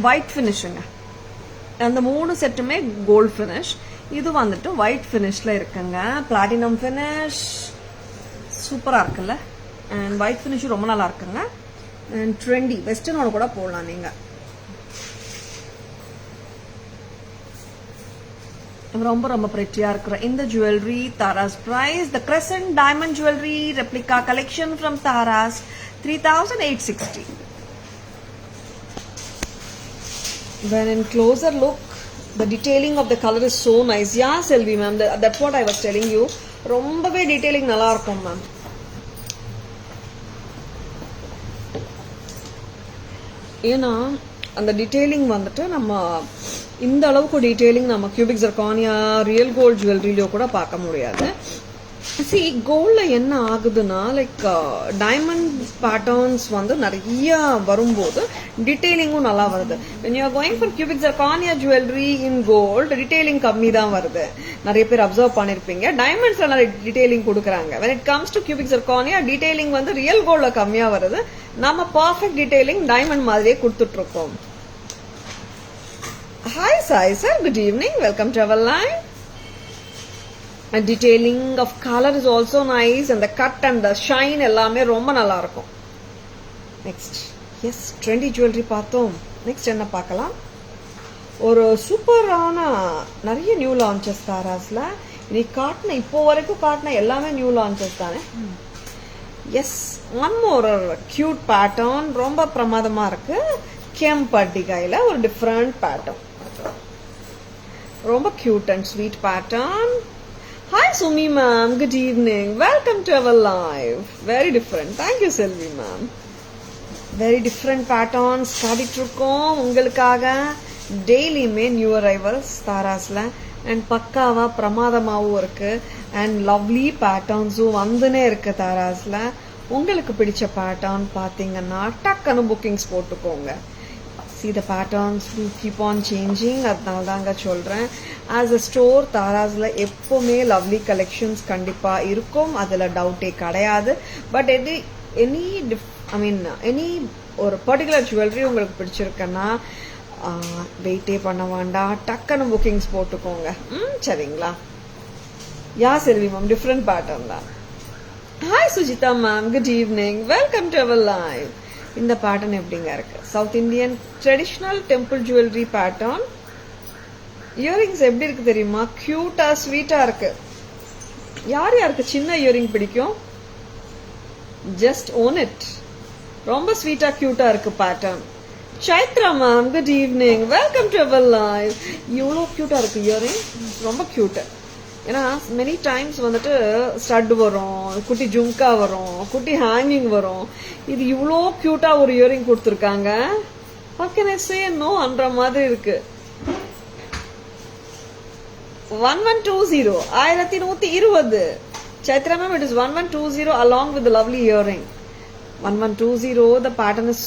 ஒயிட் ஃபினிஷுங்க. அந்த மூணு செட்டுமே கோல்ட் ஃபினிஷ். இது வந்துட்டு ஒயிட் ஃபினிஷ்ல இருக்குங்க. பிளாட்டினம் ஃபினிஷ் சூப்பரா இருக்குல்ல. அண்ட் ஒயிட் ஃபினிஷ் ரொம்ப நல்லா இருக்குங்க. அண்ட் ட்ரெண்டி வெஸ்டர்னோட கூட போடலாம் நீங்க. ரொம்ப ரொம்ப பிரெட்டியா இருக்கிற இந்த jewellery Taras price. the crescent diamond jewelry replica collection from Taras 3860. when in closer look the detailing of the color is so nice. yeah Selvi ma'am, that's what I was telling you. ரொம்பவே detailing நல்லா இருக்கும் ma'am. ஏன்னா அந்த detailing வந்துட்டு நம்ம இந்த அளவுக்கு detailing நம்ம கியூபிக் ஜர்கானியா ரியல் கோல்ட் ஜுவல்லரியிலோ கூட பார்க்க முடியாது. see கோல்ட்ல என்ன ஆகுதுன்னா லைக் டைமண்ட் பேட்டர்ன்ஸ் வந்து நிறைய வரும்போது டீடைலிங்கும் நல்லா வருது. when you are going for cubic zirconia jewelry in gold detailing கம்மி தான் வருது. நிறைய பேர் அப்சர்வ் பண்ணிருப்பீங்க. டைமண்ட்ஸ்ல நிறைய டீடைலிங் கொடுக்குறாங்க. when it comes to cubic zirconia detailing வந்து ரியல் கோல்ட்ல கம்மியா வருது. நம்ம பர்ஃபெக்ட் டீடைலிங் டைமண்ட் மாதிரியே கொடுத்துட்டு இருக்கோம். Hi Sai sir, good evening. Welcome to our line. And detailing of color is also nice and the cut and the shine எல்லாமே ரொம்ப நல்லா இருக்கும். Next, yes, trendy jewelry பார்த்தோம். Next என்ன பார்க்கலாம்? ஒரு சூப்பரான நிறைய நியூ லான்ச்சஸ் தாராஸ்ல. இன்னைக்கு காட்டின இப்போ வரைக்கும் காட்டின எல்லாமே நியூ லான்ச்சஸ் தானே. Yes, one more cute pattern, ரொம்ப பிரமாதமா இருக்கு. கெம்பட்டிகையில ஒரு டிஃப்ரெண்ட் பேட்டர்ன், ரொம்ப cute and sweet pattern. Hi Sumi ma'am, good evening, welcome to our live. Very different, thank you Selvi ma'am. Very different patterns காட்டிட்டு இருக்கோம் உங்களுக்காக. டெய்லியுமே நியூ அரைவல்ஸ் தாராஸ்ல அண்ட் பக்காவா பிரமாதமாகவும் இருக்கு அண்ட் லவ்லி பேட்டர்ன்ஸும் வந்துனே இருக்கு தாராஸ்ல. உங்களுக்கு பிடிச்ச பேட்டர்ன் பார்த்தீங்கன்னா டக்குன்னு புக்கிங்ஸ் போட்டுக்கோங்க. See the patterns will keep on changing. அதனால தாங்க சொல்றேன். ஆஸ் அ ஸ்டோர் தாராஸ்ல எப்பவுமே லவ்லி கலெக்ஷன்ஸ் கண்டிப்பா இருக்கும், அதுல டவுட்டே கிடையாது. பட் எனி ஒரு பர்டிகுலர் ஜுவல்லரி உங்களுக்கு பிடிச்சிருக்குன்னா வெயிட்டே பண்ண வேண்டாம், டக்குன்னு புக்கிங்ஸ் போட்டுக்கோங்க. சரிங்களா? Yeah Selvi ma'am, different pattern தான். Hi Sujitha ma'am, good evening, welcome to our live. இந்த பேட்டர்ன் எப்படிங்க இருக்கு? South Indian traditional temple jewellery pattern. Earrings எப்படி இருக்கு தெரியுமா? கியூட்டா ஸ்வீட்டா இருக்கு. யார் யாருக்கு சின்ன இயரிங் பிடிக்கும்? Just own it. ரொம்ப ஸ்வீட்டா கியூட்டா இருக்கு pattern. Chaitra ma'am, good evening, welcome to our live. இவ்வளோ கியூட்டா இருக்கு இயரிங், ரொம்ப கியூட்டு. ஏன்னா மெனி டைம்ஸ் வந்துட்டு ஸ்டட் வரும், குட்டி ஜும்கா வரும், குட்டி ஹேங்கிங் வரும். இது இவ்வளோ கியூட்டா ஒரு இயரிங் கொடுத்துருக்காங்க. How can I say no அன்ற மாதிரி இருக்கு. 1120, 1120. Chaitra ma'am, it is 1120 along with the lovely earring. 1120, the pattern is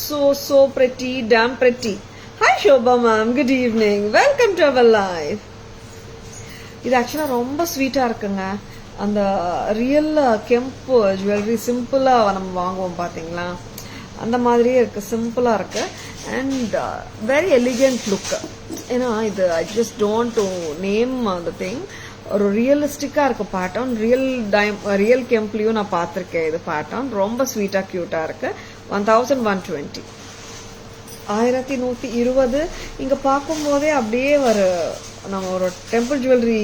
so pretty, damn pretty. Hi Shobha ma'am, good evening, welcome to our live. இது ஆக்சுவலா ரொம்ப ஸ்வீட்டா இருக்குங்க. அந்த ரியல் கெம்ப் ஜுவல்லரி சிம்பிளா நம்ம வாங்குவோம் பாத்தீங்களா, அந்த மாதிரியே இருக்கு, சிம்பிளா இருக்கு அண்ட் வெரி எலிகென்ட் லுக். ஏன்னா இது I just don't to name the thing. ஒரு ரியலிஸ்டிக்கா இருக்கு பேட்டர்ன். ரியல் கெம்ப்லயும் நான் பார்த்திருக்கேன் இது பேட்டர்ன். ரொம்ப ஸ்வீட்டா கியூட்டா இருக்கு. 1120, 1120. இங்க பார்க்கும் போதே அப்படியே நம்ம ஒரு டெம்பிள் ஜுவல்லரி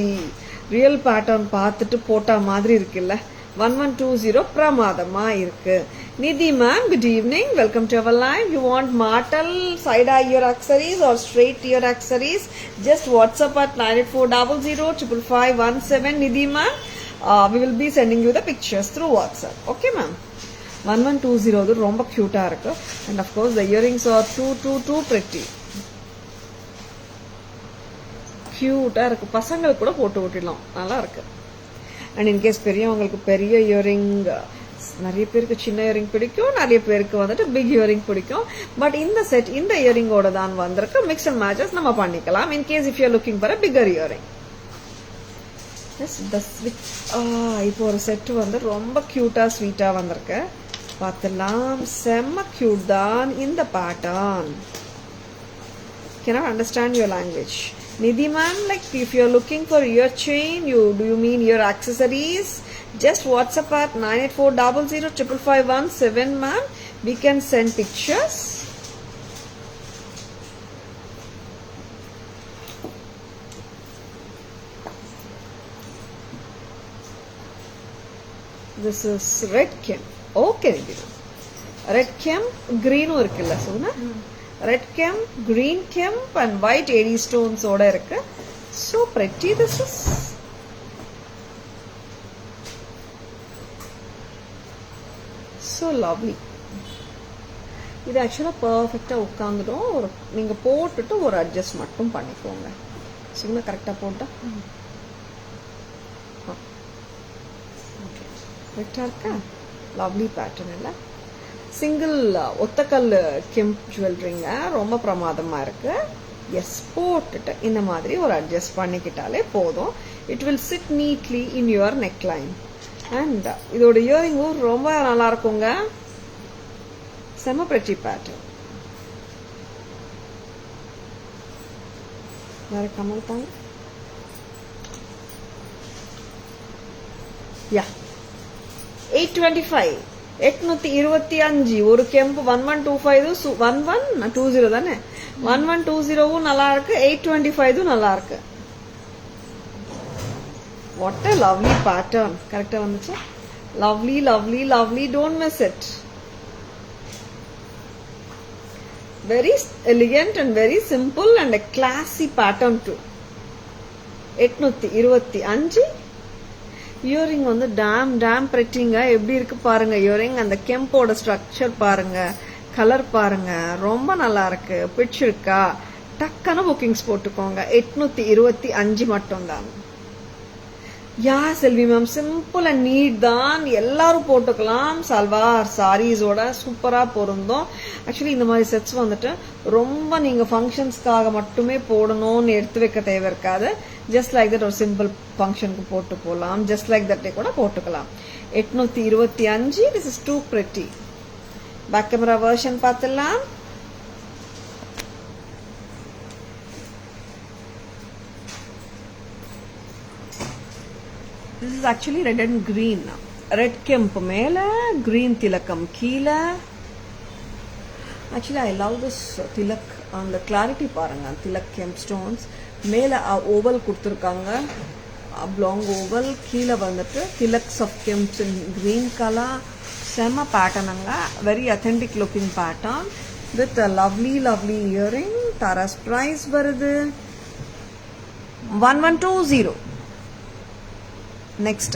ரியல் பேட்டர்ன் பார்த்துட்டு போட்டா மாதிரி இருக்குல்ல. 1120 பிரமாதமா இருக்கு. Nidhi ma'am, good evening, welcome to our live. You want mortal side I ear accessories or straight ear accessories? Just WhatsApp at 9840055517. Nidhi ma'am, we will be sending you the pictures through WhatsApp. Okay ma'am. 1120 ரொம்ப கியூட்டா இருக்கு and of course the earrings are too pretty. கியூட்டா இருக்கு, பசங்களுக்கு கூட போட்டு விட்டுடலாம், நல்லா இருக்கு. அண்ட் இன்கேஸ் பெரியவங்களுக்கு பெரிய இயரிங், நிறைய பேருக்கு சின்ன இயரிங் பிடிக்கும், நிறைய பேருக்கு வந்துட்டு பிக் இயரிங் பிடிக்கும். பட் இந்த செட் இந்த இயரிங்கோட தான் வந்திருக்கு. மிக்ஸ் அண்ட் மேட்சஸ் நம்ம பண்ணிக்கலாம் in case if you looking for a bigger earring. இப்போ ஒரு செட் வந்து ரொம்ப கியூட்டா ஸ்வீட்டா வந்திருக்கு, பார்த்துலாம். செம்ம கியூட் தான் இந்த pattern. cannot understand your language. Nidhi ma'am, like if you're looking for ear chain, do you mean ear accessories? Just WhatsApp at 9840055517 ma'am. We can send pictures. This is red chem. Okay Nidhi ma'am. Red chem, green இருக்குல்ல சொன்னா. Red kemp, green kemp and white AD stones ஓட இருக்கு. So pretty this is. So lovely. இது ஆக்சுவலா பர்ஃபெக்டா உட்காந்துடும். நீங்க போட்டுட்டு ஒரு அட்ஜஸ்ட் மட்டும் பண்ணிக்கோங்க. சின்ன கரெக்டா போட்டா கரெக்டா இருக்கா? லவ்லி பேட்டர்ன் இல்ல. சிங்கிள் ஒத்தக்கல் கெம்ப் ஜுவல்லரிங்க, ரொம்ப பிரமாதமா இருக்கு. எஸ், போட்டுட்டு இந்த மாதிரி ஒரு அட்ஜஸ்ட் பண்ணிக்கிட்டாலே போதும். It will chit neatly in your neck line. And இதோட இயரிங்கும் ரொம்ப நல்லா இருக்குங்க. செம pretty pattern. வேற கமல் தாங்க. யா 825 825 ஒரு கெம்பு 1125 1120 தானே 1120 நல்லா இருக்கு 825 நல்லா இருக்கு. What a lovely pattern. கரெக்டா வந்துச்சு. Lovely, lovely, lovely. Don't miss it. Very elegant and very simple and a classy pattern too. 825 earring வந்து டேம் பிரெட்டிங்க எப்படி இருக்கு பாருங்க. இயரிங் அந்த கெம்போட ஸ்ட்ரக்சர் பாருங்க, கலர் பாருங்க, ரொம்ப நல்லா இருக்கு. பிடிச்சிருக்கா? டக்கான புக்கிங்ஸ் போட்டுக்கோங்க. 825 மட்டும் தான். யா Selvi ma'am, simple and NEET தான், எல்லாரும் போட்டுக்கலாம். சல்வார் சாரீஸோட சூப்பரா பொருந்தும். ஆக்சுவலி இந்த மாதிரி செட்ஸ் வந்துட்டு ரொம்ப நீங்க ஃபங்க்ஷன்ஸ்க்காக மட்டுமே போடணும்னு எடுத்து வைக்க தேவை இருக்காது. ஜஸ்ட் லைக் தட் ஒரு சிம்பிள் ஃபங்க்ஷனுக்கு போட்டு போகலாம். ஜஸ்ட் லைக் தட்டே கூட போட்டுக்கலாம். 825. This is too pretty. Back camera version பார்த்துலாம். This is actually red and green. Red kemp மேல, green tilakam கீழே. Actually I love this tilak. அந்த clarity பாருங்க. tilak kemp stones மேல ஓவல் கொடுத்துருக்காங்க, oblong ஓவல். கீழே வந்துட்டு tilaks of kemps in green color. செம பேட்டர்னுங்க. very authentic looking pattern with a lovely earring. Tara's price வருது 1120. Next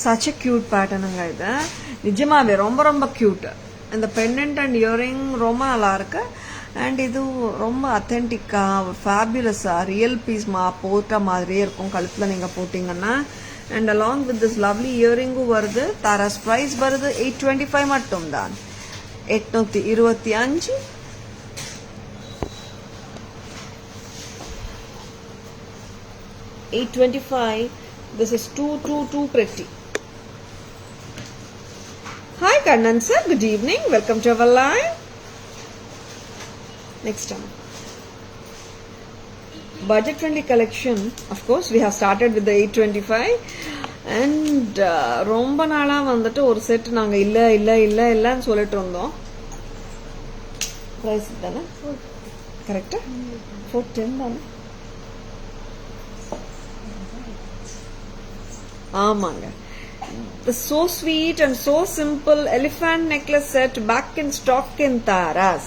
such a cute pattern இது. நிஜமாவே ரொம்ப கியூட். இந்த பெண்டன்ட் அண்ட் இயரிங் ரொம்ப நல்லா இருக்கு. அண்ட் இது ரொம்ப அத்தென்டிக்கா, ஒரு ஃபேபியுலஸா, ரியல் பீஸ் போட்ட மாதிரியே இருக்கும் கழுத்துல நீங்க போட்டீங்கன்னா. And along with this lovely இயரிங்கும் வருது. தாராஸ் பிரைஸ் வருது 825 மட்டும் தான். 825. $825. This is too pretty. Hi Kannan sir, good evening. Welcome to our live. Next time, budget friendly collection. Of course, we have started with the 825. And ரொம்ப நாளா வந்துட்டு ஒரு set நாங்க இல்லன்னு சொல்லிட்டு இருந்தோம். பிரைஸ் தானே கரெக்டா? 410 தானே? ஆமாங்க. So sweet and so simple elephant necklace set back in stock in Taras.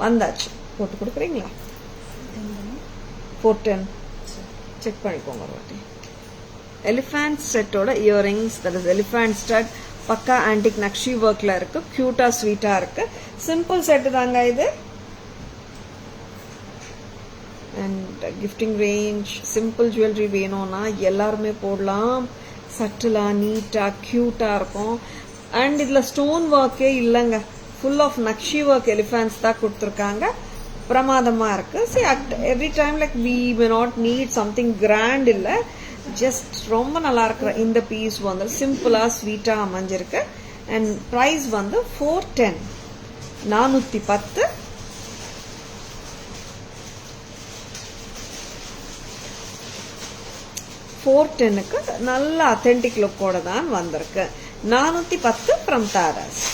வந்தாச்சு. போட்டு கொடுக்குறீங்களா? 410 செக் பண்ணிக்கோங்க ஒரு வாட்டி. எலிஃபண்ட் செட்டோட earrings, that is elephant stud, பக்கா ஆன்டிக் நக்ஷி ஒர்க்ல இருக்கு. கியூட்டா ஸ்வீட்டா இருக்கு. சிம்பிள் செட் தாங்க இது. And gifting range, simple jewellery வேணும்னா எல்லாருமே போடலாம். சட்டிலா, நீட்டா, கியூட்டா இருக்கும். அண்ட் இதுல ஸ்டோன் ஒர்க்கே இல்லைங்க, full of nakshi work elephants தான் கொடுத்துருக்காங்க. பிரமாதமா இருக்கு. Every time like we may not need something grand இல்ல, ஜஸ்ட் ரொம்ப நல்லா இருக்கிற இந்த பீஸ் வந்து சிம்பிளா ஸ்வீட்டா அமைஞ்சிருக்கு. அண்ட் பிரைஸ் வந்து 410. 410. $410க்கு நல்ல அத்தென்டிக் லுக்கோட தான் வந்திருக்கு. 410 from Tara's.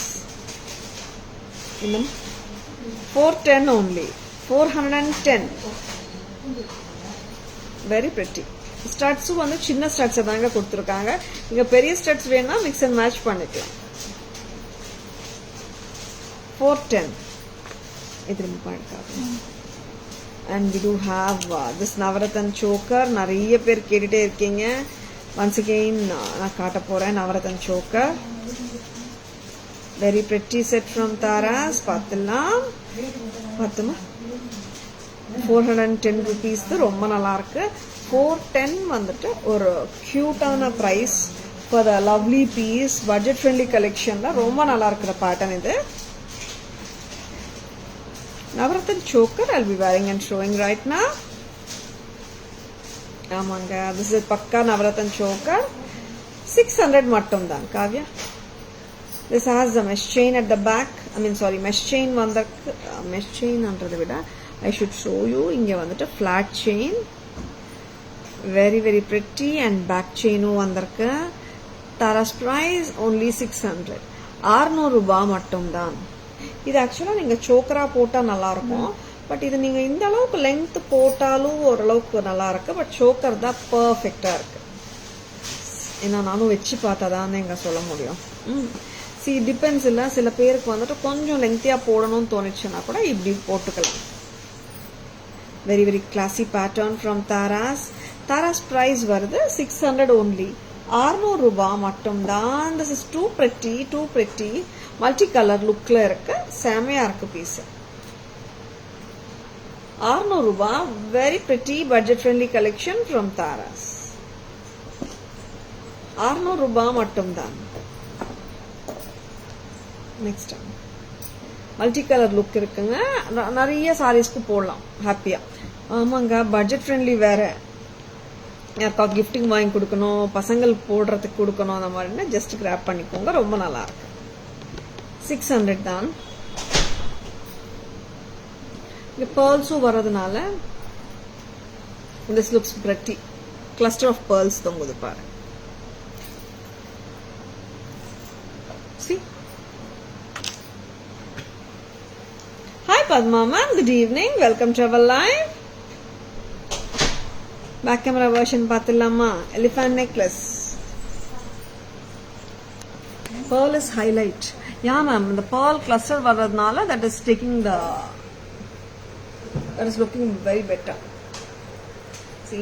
410 only. 410. Very pretty. ஸ்டட்ஸும் வந்து சின்ன ஸ்டட்ஸ் தாங்க கொடுத்துருக்காங்க. இங்க பெரிய ஸ்டட்ஸ் வேணா மிக்ஸ் அண்ட் மேட்ச் பண்ணிக்கலாம். 410. இது ரொம்ப பாருங்க. And we do have this Navarathan choker. நிறைய பேர் கேட்டுட்டே இருக்கீங்க. once again நான் காட்ட போறேன் Navarathan choker. very pretty set from Taras. பார்த்தலாம். பார்த்தமா 410 rupees. ரொம்ப நல்லா இருக்கு. 410 வந்துட்டு ஒரு கியூட்டான price for the lovely piece. budget friendly collectionல ரொம்ப நல்லா இருக்கிற பேட்டர்ன் இது. Navarathan choker I'll be wearing and showing right now. ஆமாங்க, this is பக்கா Navarathan choker. 600 மட்டும் தான் Kavya. This has the mesh chain at the back. Mesh chain வந்திருக்கு. Mesh chain அன்றதை விட I should show you. இங்க வந்துட்டு flat chain. Very very pretty and back chain வந்திருக்கு. Tara's price only 600. 600 ரூபாய் மட்டும்தான். இது ஆக்சுவலா நீங்க சோக்கரா போட்டா நல்லா இருக்கும். பட் இது நீங்க இந்த அளவுக்கு லென்த் போட்டாலும் ஓரளவுக்கு நல்லா இருக்கு. பட் சோக்கர் தான் பர்ஃபெக்டா இருக்கு. ஏன்னா நானும் வச்சு பார்த்தாதான் எங்க சொல்ல முடியும். டிபெண்ட்ஸ் இல்ல, சில பேருக்கு வந்துட்டு கொஞ்சம் லெங்க்தியா போடணும்னு தோணுச்சுன்னா கூட இப்படி போட்டுக்கலாம். Very very classy pattern from Tara's. Tara's price வருது 600 only. 600 ரூபாய் மட்டும்தான். This is too pretty multi colour லுக்ல இருக்கு. செமையா இருக்கு பீஸ். 600 ரூபாய். Very pretty budget friendly collection from Tara's. 600 ரூபாய் மட்டும்தான். நெக்ஸ்ட் மல்டி கலர் லுக் இருக்குங்க. நிறைய சாரீஸ்க்கு போடலாம் ஹாப்பியா. ஆமாங்க, பட்ஜெட் ஃப்ரெண்ட்லி வேற. யாருக்காவது கிஃப்டிங் வாங்கி கொடுக்கணும், பசங்களுக்கு போடுறதுக்கு கொடுக்கணும், அந்த மாதிரினா ஜஸ்ட் கிராப் பண்ணிக்கோங்க. ரொம்ப நல்லா இருக்கு. 600 தான். இங்க பேர்ல்ஸும் வர்றதுனால this looks pretty. Cluster of pearls தொங்குது பாரு. Hi Padma ma'am, good evening. Welcome to our live. Back camera version பாத்துலாமா? Elephant necklace. Pearl is highlight. Yeah ma'am, the pearl cluster வர்றதுனால that is looking very better.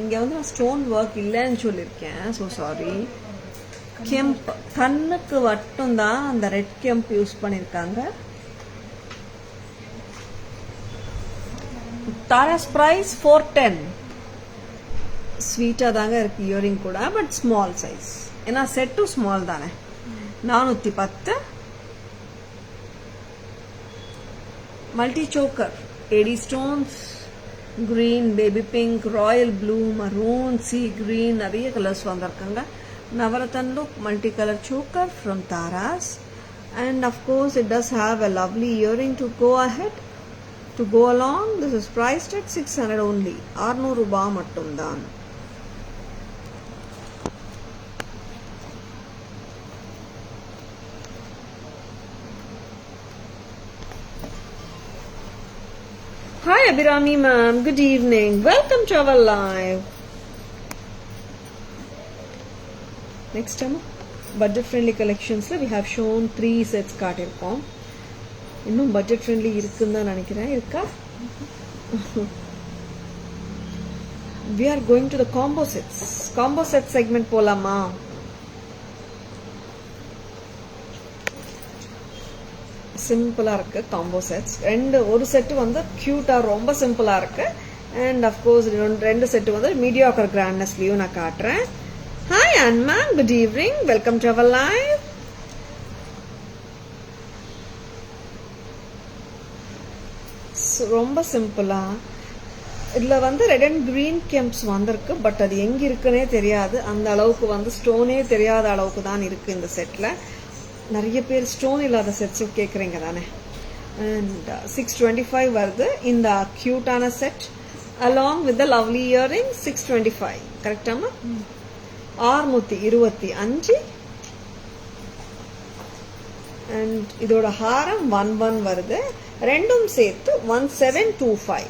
இங்க வந்து stone work இல்லைன்னு சொல்லியிருக்கேன். So sorry. கெம்ப் கண்ணுக்கு மட்டும் தான் அந்த red கெம்ப் use பண்ணியிருக்காங்க. Tara's price 410. ஸ்வீட்டா தாங்க இருக்கு இயரிங் கூட. But small size. ஏன்னா செட்டு ஸ்மால் தானே. 410. Multi choker, AD stones, green, baby pink, royal blue, maroon, sea green, நிறைய கலர்ஸ் வந்திருக்காங்க. Navratan look multi colour choker from Taras. And of course it does have a lovely earring to go ahead. To go along, this is priced at 600 only. 600 ரூபாய் மட்டும்தான். Hi Abhirami ma'am, good evening. Welcome to our live. Next time, budget friendly collections we have shown 3 sets காட்டிருக்கோம். இன்னும் budget friendly இருக்குன்னு தான் நினைக்கிறேன். இருக்கா? We are going to the combo sets. Combo set segment போலாமா? சிம்பிளா இருக்கு காம்போ செட்ஸ். ஒரு set வந்து கியூட்டா ரொம்ப சிம்பிளா இருக்கு. அண்ட் ஆஃப் கோர்ஸ் ரெண்டு செட் வந்து மீடியாக்கர் கிராண்ட்னஸ்லயும் நான் காட்டுறேன். Hi Anman, good evening. Welcome to our live. ரொம்ப சிம்பிளா இதுல வந்து ரெட் அண்ட் கிரீன் கெம்ப்ஸ் வந்திருக்கு. பட் அது எங்க இருக்குன்னே தெரியாது. அந்த அளவுக்கு வந்து ஸ்டோனே தெரியாத அளவுக்கு தான் இருக்கு இந்த செட்ல. நிறைய பேர் ஸ்டோன் இல்லாத செட்ஸ் கேக்குறீங்க தானே. அண்ட் 625 வருது இந்த கியூட்டான set along with the lovely earring. 625 கரெக்டாமா? 625. அண்ட் இதோட ஹாரம் 11 வருது. ரெண்டும் சேர்த்து 1725.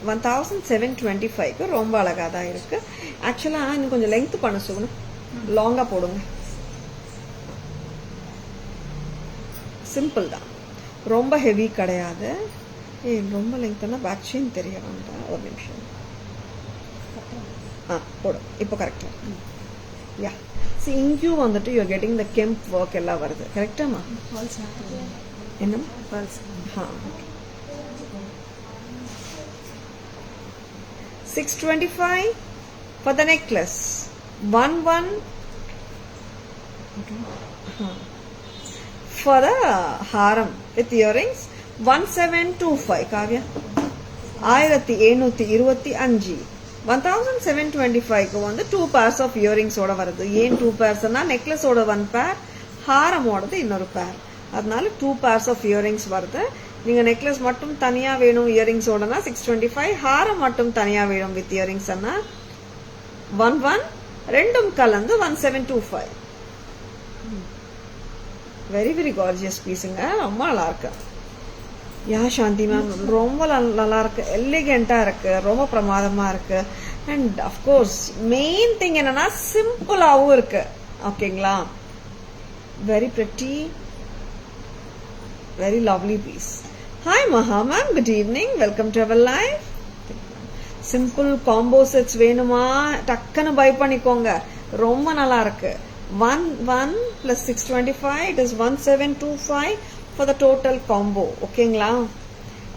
1725 ரொம்ப அழகா தான் இருக்கு. ஆக்சுவலா இன்னும் கொஞ்சம் லெங்த் பண்ண சொல்லணும். லாங்கா போடுங்க. சிம்பிள் தான், ரொம்ப ஹெவி கிடையாது. ரொம்ப லெங்க்னா பேக் செயின் தெரிய வேண்டாம். ஒரு நிமிஷம் போடும். இப்போ கரெக்டா யா. See, இங்கேயும் வந்துட்டு you are getting the kemp work எல்லாம் வருது. கரெக்டாமா? என்ன 625 for the necklace. 11 for the haram with earrings. 1725 Kavya. 1725. 1725க்கு வந்து 2 pairs ஆஃப் இயரிங்ஸோட வருது. ஏன் 2 pairsனா நெக்லஸோட 1 pair, ஹாரமோடது இன்னொரு பேர். அதனால 2 pairs ஆஃப் இயரிங்ஸ் வருது. நீங்க நெக்லஸ் மட்டும் தனியா வேணும் இயரிங்ஸோடனா 625, ஹாரம் மட்டும் தனியா வேணும் வித் இயரிங்ஸ் 11, ரெண்டும் கலந்து 1725. வெரி வெரி கார்ஜியஸ் பீஸுங்க, ரொம்ப நல்லா இருக்கு. யா சாந்தி மேம், ரொம்ப நல்லா இருக்கு, எலிகென்ட்டா இருக்கு, ரொம்ப பிரமாதமா இருக்கு. அண்ட் அஃப்கோர்ஸ் மெயின் திங் என்னன்னா சிம்பிளாவும் இருக்கு. ஓகேங்களா? Very pretty, very lovely piece. Hi Maha ma'am, good evening, welcome to our life. Simple combo sets வேணுமா டக்குன்னு பை பண்ணிக்கோங்க, ரொம்ப நல்லா இருக்கு. 1 plus 625, it is 1725 for the total combo. ஓகேங்களா?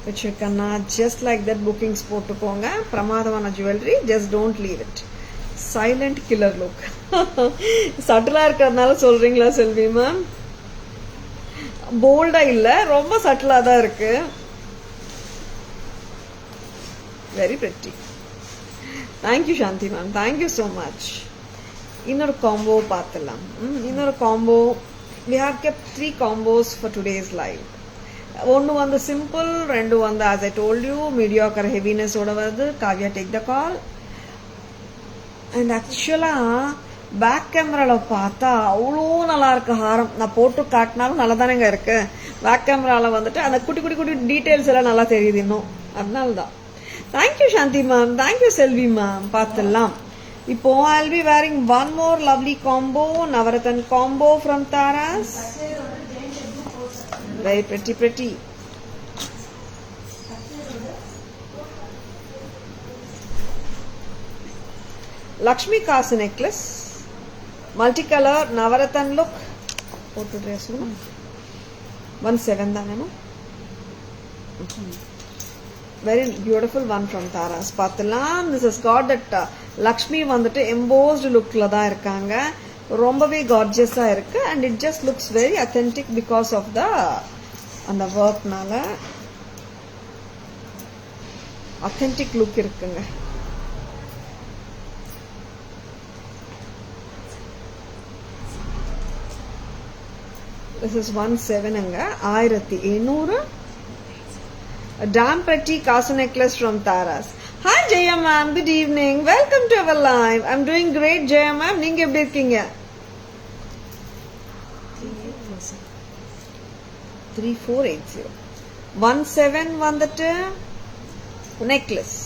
வச்சிருக்கேன்னா just like that bookings போட்டுக்கோங்க. பிரமாதமான ஜுவல்லரி, just don't leave it. Silent killer look. சட்டிலா இருக்கிறதுனால சொல்றீங்களா செல்வி மேம்? போல்டா இல்ல, ரொம்ப சட்டிலா தான் இருக்கு. Very pretty. Thank you Shanti ma'am, thank you so much. இன்னொரு காம்போ பார்த்துலாம். இன்னொரு combo, we have kept 3 combos for today's live. ஒன்னு வந்து சிம்பிள், ரெண்டு வந்து as I told you mediocre heaviness ஓட வருது. Kavya take the call. And actually back கேமரால பார்த்தா அவ்வளோ நல்லா இருக்கு ஹாரம். நான் போட்டு காட்டினாலும் நல்லா தானேங்க இருக்கு. பேக் கேமரால வந்துட்டு அந்த குட்டி குட்டி குட்டி டீடைல்ஸ் எல்லாம் நல்லா தெரியுது இன்னும், அதனால்தான். Thank you Shanti ma'am, thank you Selvi ma'am. பார்த்துடலாம். இப்போ I'll be wearing one more lovely combo, Navaratan combo from Taras. Very pretty, pretty. Lakshmi Kasu necklace, multicolor Navaratan look. Photo dress 17 தானே? Very beautiful one from Taras. பார்த்துலாம். This has got that Lakshmi வந்துட்டு embossed lookல தான் இருக்காங்க. ரொம்பவே கார்ஜியஸா இருக்கு. And it just looks very authentic because of the அந்த ஒர்க்னால authentic look இருக்குங்க. This is 17ங்க, 1800. A damn pretty Kasu necklace from Taras. Hi Jaya ma'am, good evening. Welcome to our live. I'm doing great Jaya ma'am. நீங்க எப்படி இருக்கீங்க? 3480. 17 வந்துட்டு necklace.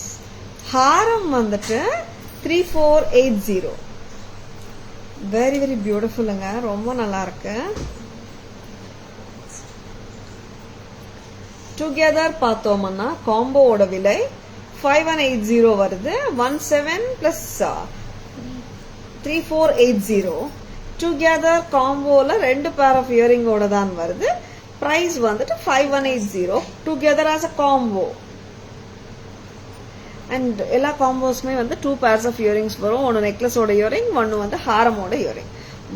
ஹாரம் வந்துட்டு 3480. Very very beautifulங்க, ரொம்ப நல்லா இருக்கு. டுகெதர் பார்த்தோம்னா காம்போவோட விலை 5180 வருது. 17 plus 3480 டுகெதர் காம்போல 2 பேர் ஆஃப் இயரிங்கோட தான் வருது. பிரைஸ் வந்துட்டு 5180 together as a combo. And எல்லா காம்போஸ்மே வந்து 2 pairs ஆஃப் இயரிங்ஸ் வரும். ஒன்று நெக்லஸோட இயரிங், ஒன்று வந்து ஹாரமோட earring.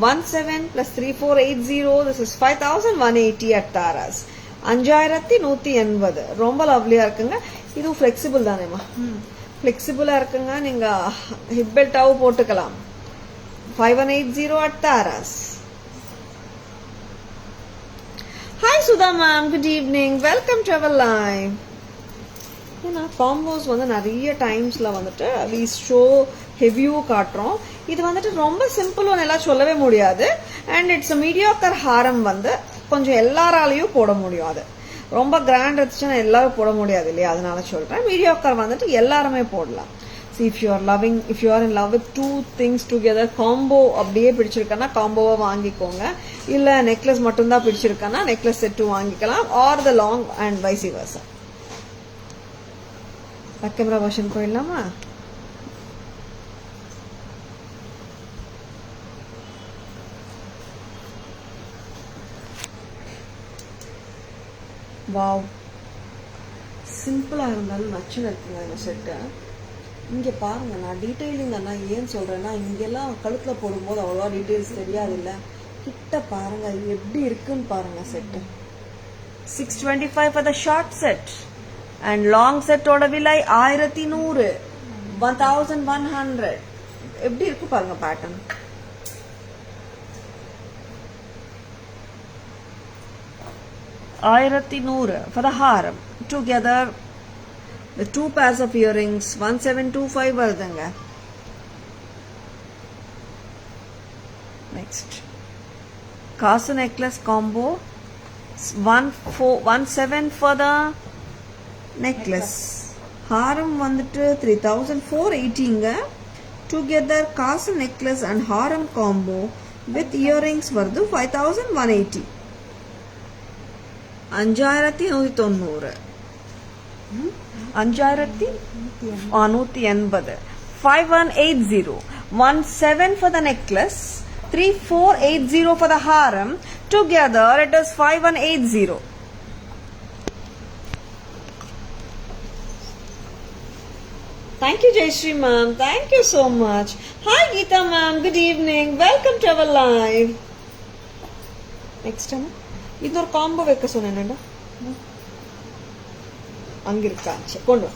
17 plus 3480, this is 5180 at Taras. 5180. ரொம்ப லவ்லியா இருக்குங்க. இது ஃபிளெக்சிபிள் தானேமா? ஃபிளெக்சிபிளா இருக்குங்க. நீங்க ஹிப் பெல்ட்டாவும் போட்டுக்கலாம். 5180 at Taras. Hi Sudha ma'am, good evening. Welcome to our live. ஏன்னா காம்போஸ் வந்து நிறைய டைம்ஸ்ல வந்துட்டு we show ஹெவியூ காட்டுறோம். இது வந்துட்டு ரொம்ப சிம்பிளும் எல்லாம் சொல்லவே முடியாது. அண்ட் இட்ஸ் மீடியோக்கர் ஹாரம் வந்து கொஞ்சம் எல்லாராலையும் போட முடியும். அது ரொம்ப கிராண்ட் இருந்துச்சுன்னா எல்லாரும் போட முடியாது இல்லையா, அதனால சொல்றேன். மீடியோக்கர் வந்துட்டு எல்லாருமே போடலாம். See, if you are in love with 2 things together, combo அப்படியே பிடிச்சிருக்கனா காம்போவை வாங்கிக்கோங்க. இல்ல நெக்லஸ் மட்டும்தான் பிடிச்சிருக்கனா நெக்லஸ் செட்டு வாங்கிக்கலாம். Or the long and vice versa. Back camera version போயிடலாமா? வாவ், சிம்பிளா இருந்தாலும் நச்சுன்னு இருக்குங்க இந்த செட்டு. இங்க பாருங்க, நான் டீட்டெயிலிங் நான் ஏன் சொல்றேன்னா, இங்கெல்லாம் கழுத்துல போடும்போது அவ்வளவா டீட்டெயில்ஸ் தெரியாது இல்ல. கிட்ட பாருங்க எப்படி இருக்குன்னு பாருங்க set. 625 for the short set and long set ஓட விலை 1100. 1100. எப்படி இருக்கு பாருங்க pattern. $1100 for the haram. Together the 2 pairs of earrings 1725 வருதுங்க. Next காசு necklace combo 17 for the necklace. haram வந்துட்டு 3480ங்க. together காசு necklace and haram combo with earrings வருது 5180. 5190. 5180. 5180. 17 for the necklace, 3480 for the haram. Together it is 5180. Thank you, Jayashree ma'am. Thank you so much. Hi Geeta ma'am. Good evening. Welcome to our live. Next time. இன்னொரு combo வைக்க சொன்னேன்டா. அங்க இருக்கா? சரி கொண்டு வா.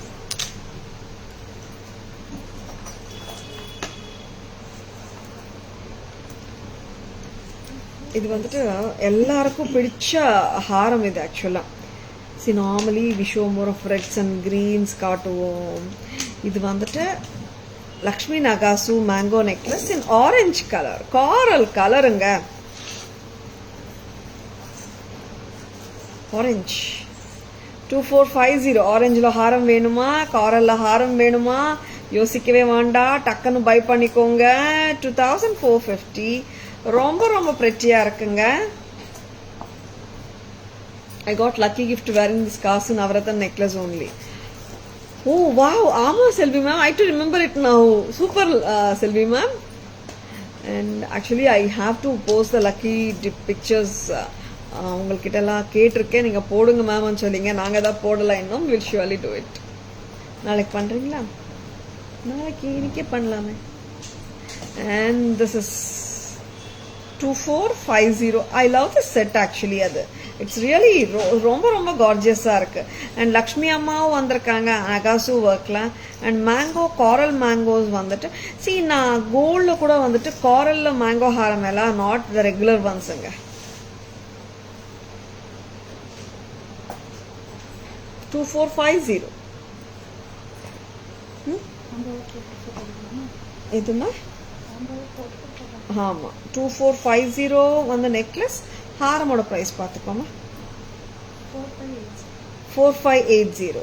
இது வந்துட்டு எல்லாருக்கும் பிடிச்ச ஹாரம் இது ஆக்சுவலா. See normally we show more of reds and greens காட்டுவோம். இது வந்துட்டு லக்ஷ்மி நகாசு மேங்கோ நெக்லஸ் இன் ஆரஞ்சு கலர், காரல் கலருங்க. ஆரஞ்சு 2450. ஆரஞ்சுல ஹாரம் வேணுமா, காரல்ல ஹாரம் வேணுமா, யோசிக்கவே வேண்டாம், டக்குன்னு பை பண்ணிக்கோங்க. 2450. ரொம்ப ரொம்ப பிரெட்டியா இருக்குங்க. I got lucky gift wearing this Kasu Navaratna necklace only. Oh wow, ஆமா செல்வி ma'am, I to remember it now. Super Selvi ma'am. And actually I have to post the lucky pictures. உங்கள்கிட்ட எல்லாம் கேட்டிருக்கேன், நீங்க போடுங்க மேம்னு சொல்லிங்க. நாங்க தான் போடல இன்னும். Will surely do it. நாளைக்கு பண்றீங்களா? நாளைக்கு இன்னைக்கே பண்ணலாமே. And this is 2450. I love this set actually. அது இட்ஸ் ரியலி ரொம்ப ரொம்ப கார்ஜியஸா இருக்கு. அண்ட் லக்ஷ்மி அம்மாவும் வந்திருக்காங்க நகாசு ஒர்க்ல. அண்ட் மேங்கோ காரல் மேங்கோஸ் வந்துட்டு நான் கோல்ட்ல கூட வந்துட்டு காரல்ல மேங்கோ ஹாரம் எல்லாம் நாட் த ரெகுலர் ஒன்ஸுங்க. 2450. இதுமா ஆமா 2450 வந்து நெக்லஸ். ஹாரமோட பிரைஸ் பார்த்துக்கோமா 4580.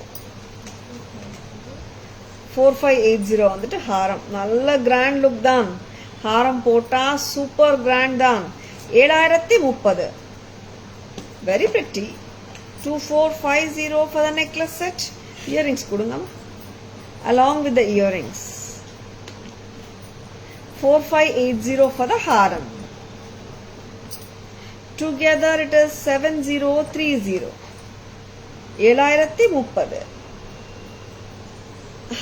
4580 வந்துட்டு ஹாரம். நல்ல கிராண்ட் லுக் தான். ஹாரம் போட்டா சூப்பர் கிராண்ட் தான். 7030. Very pretty. 2450 for the necklace set. Earrings கொடுங்க along with the earrings. 4580 for the haram. Together it is 7030. 7030.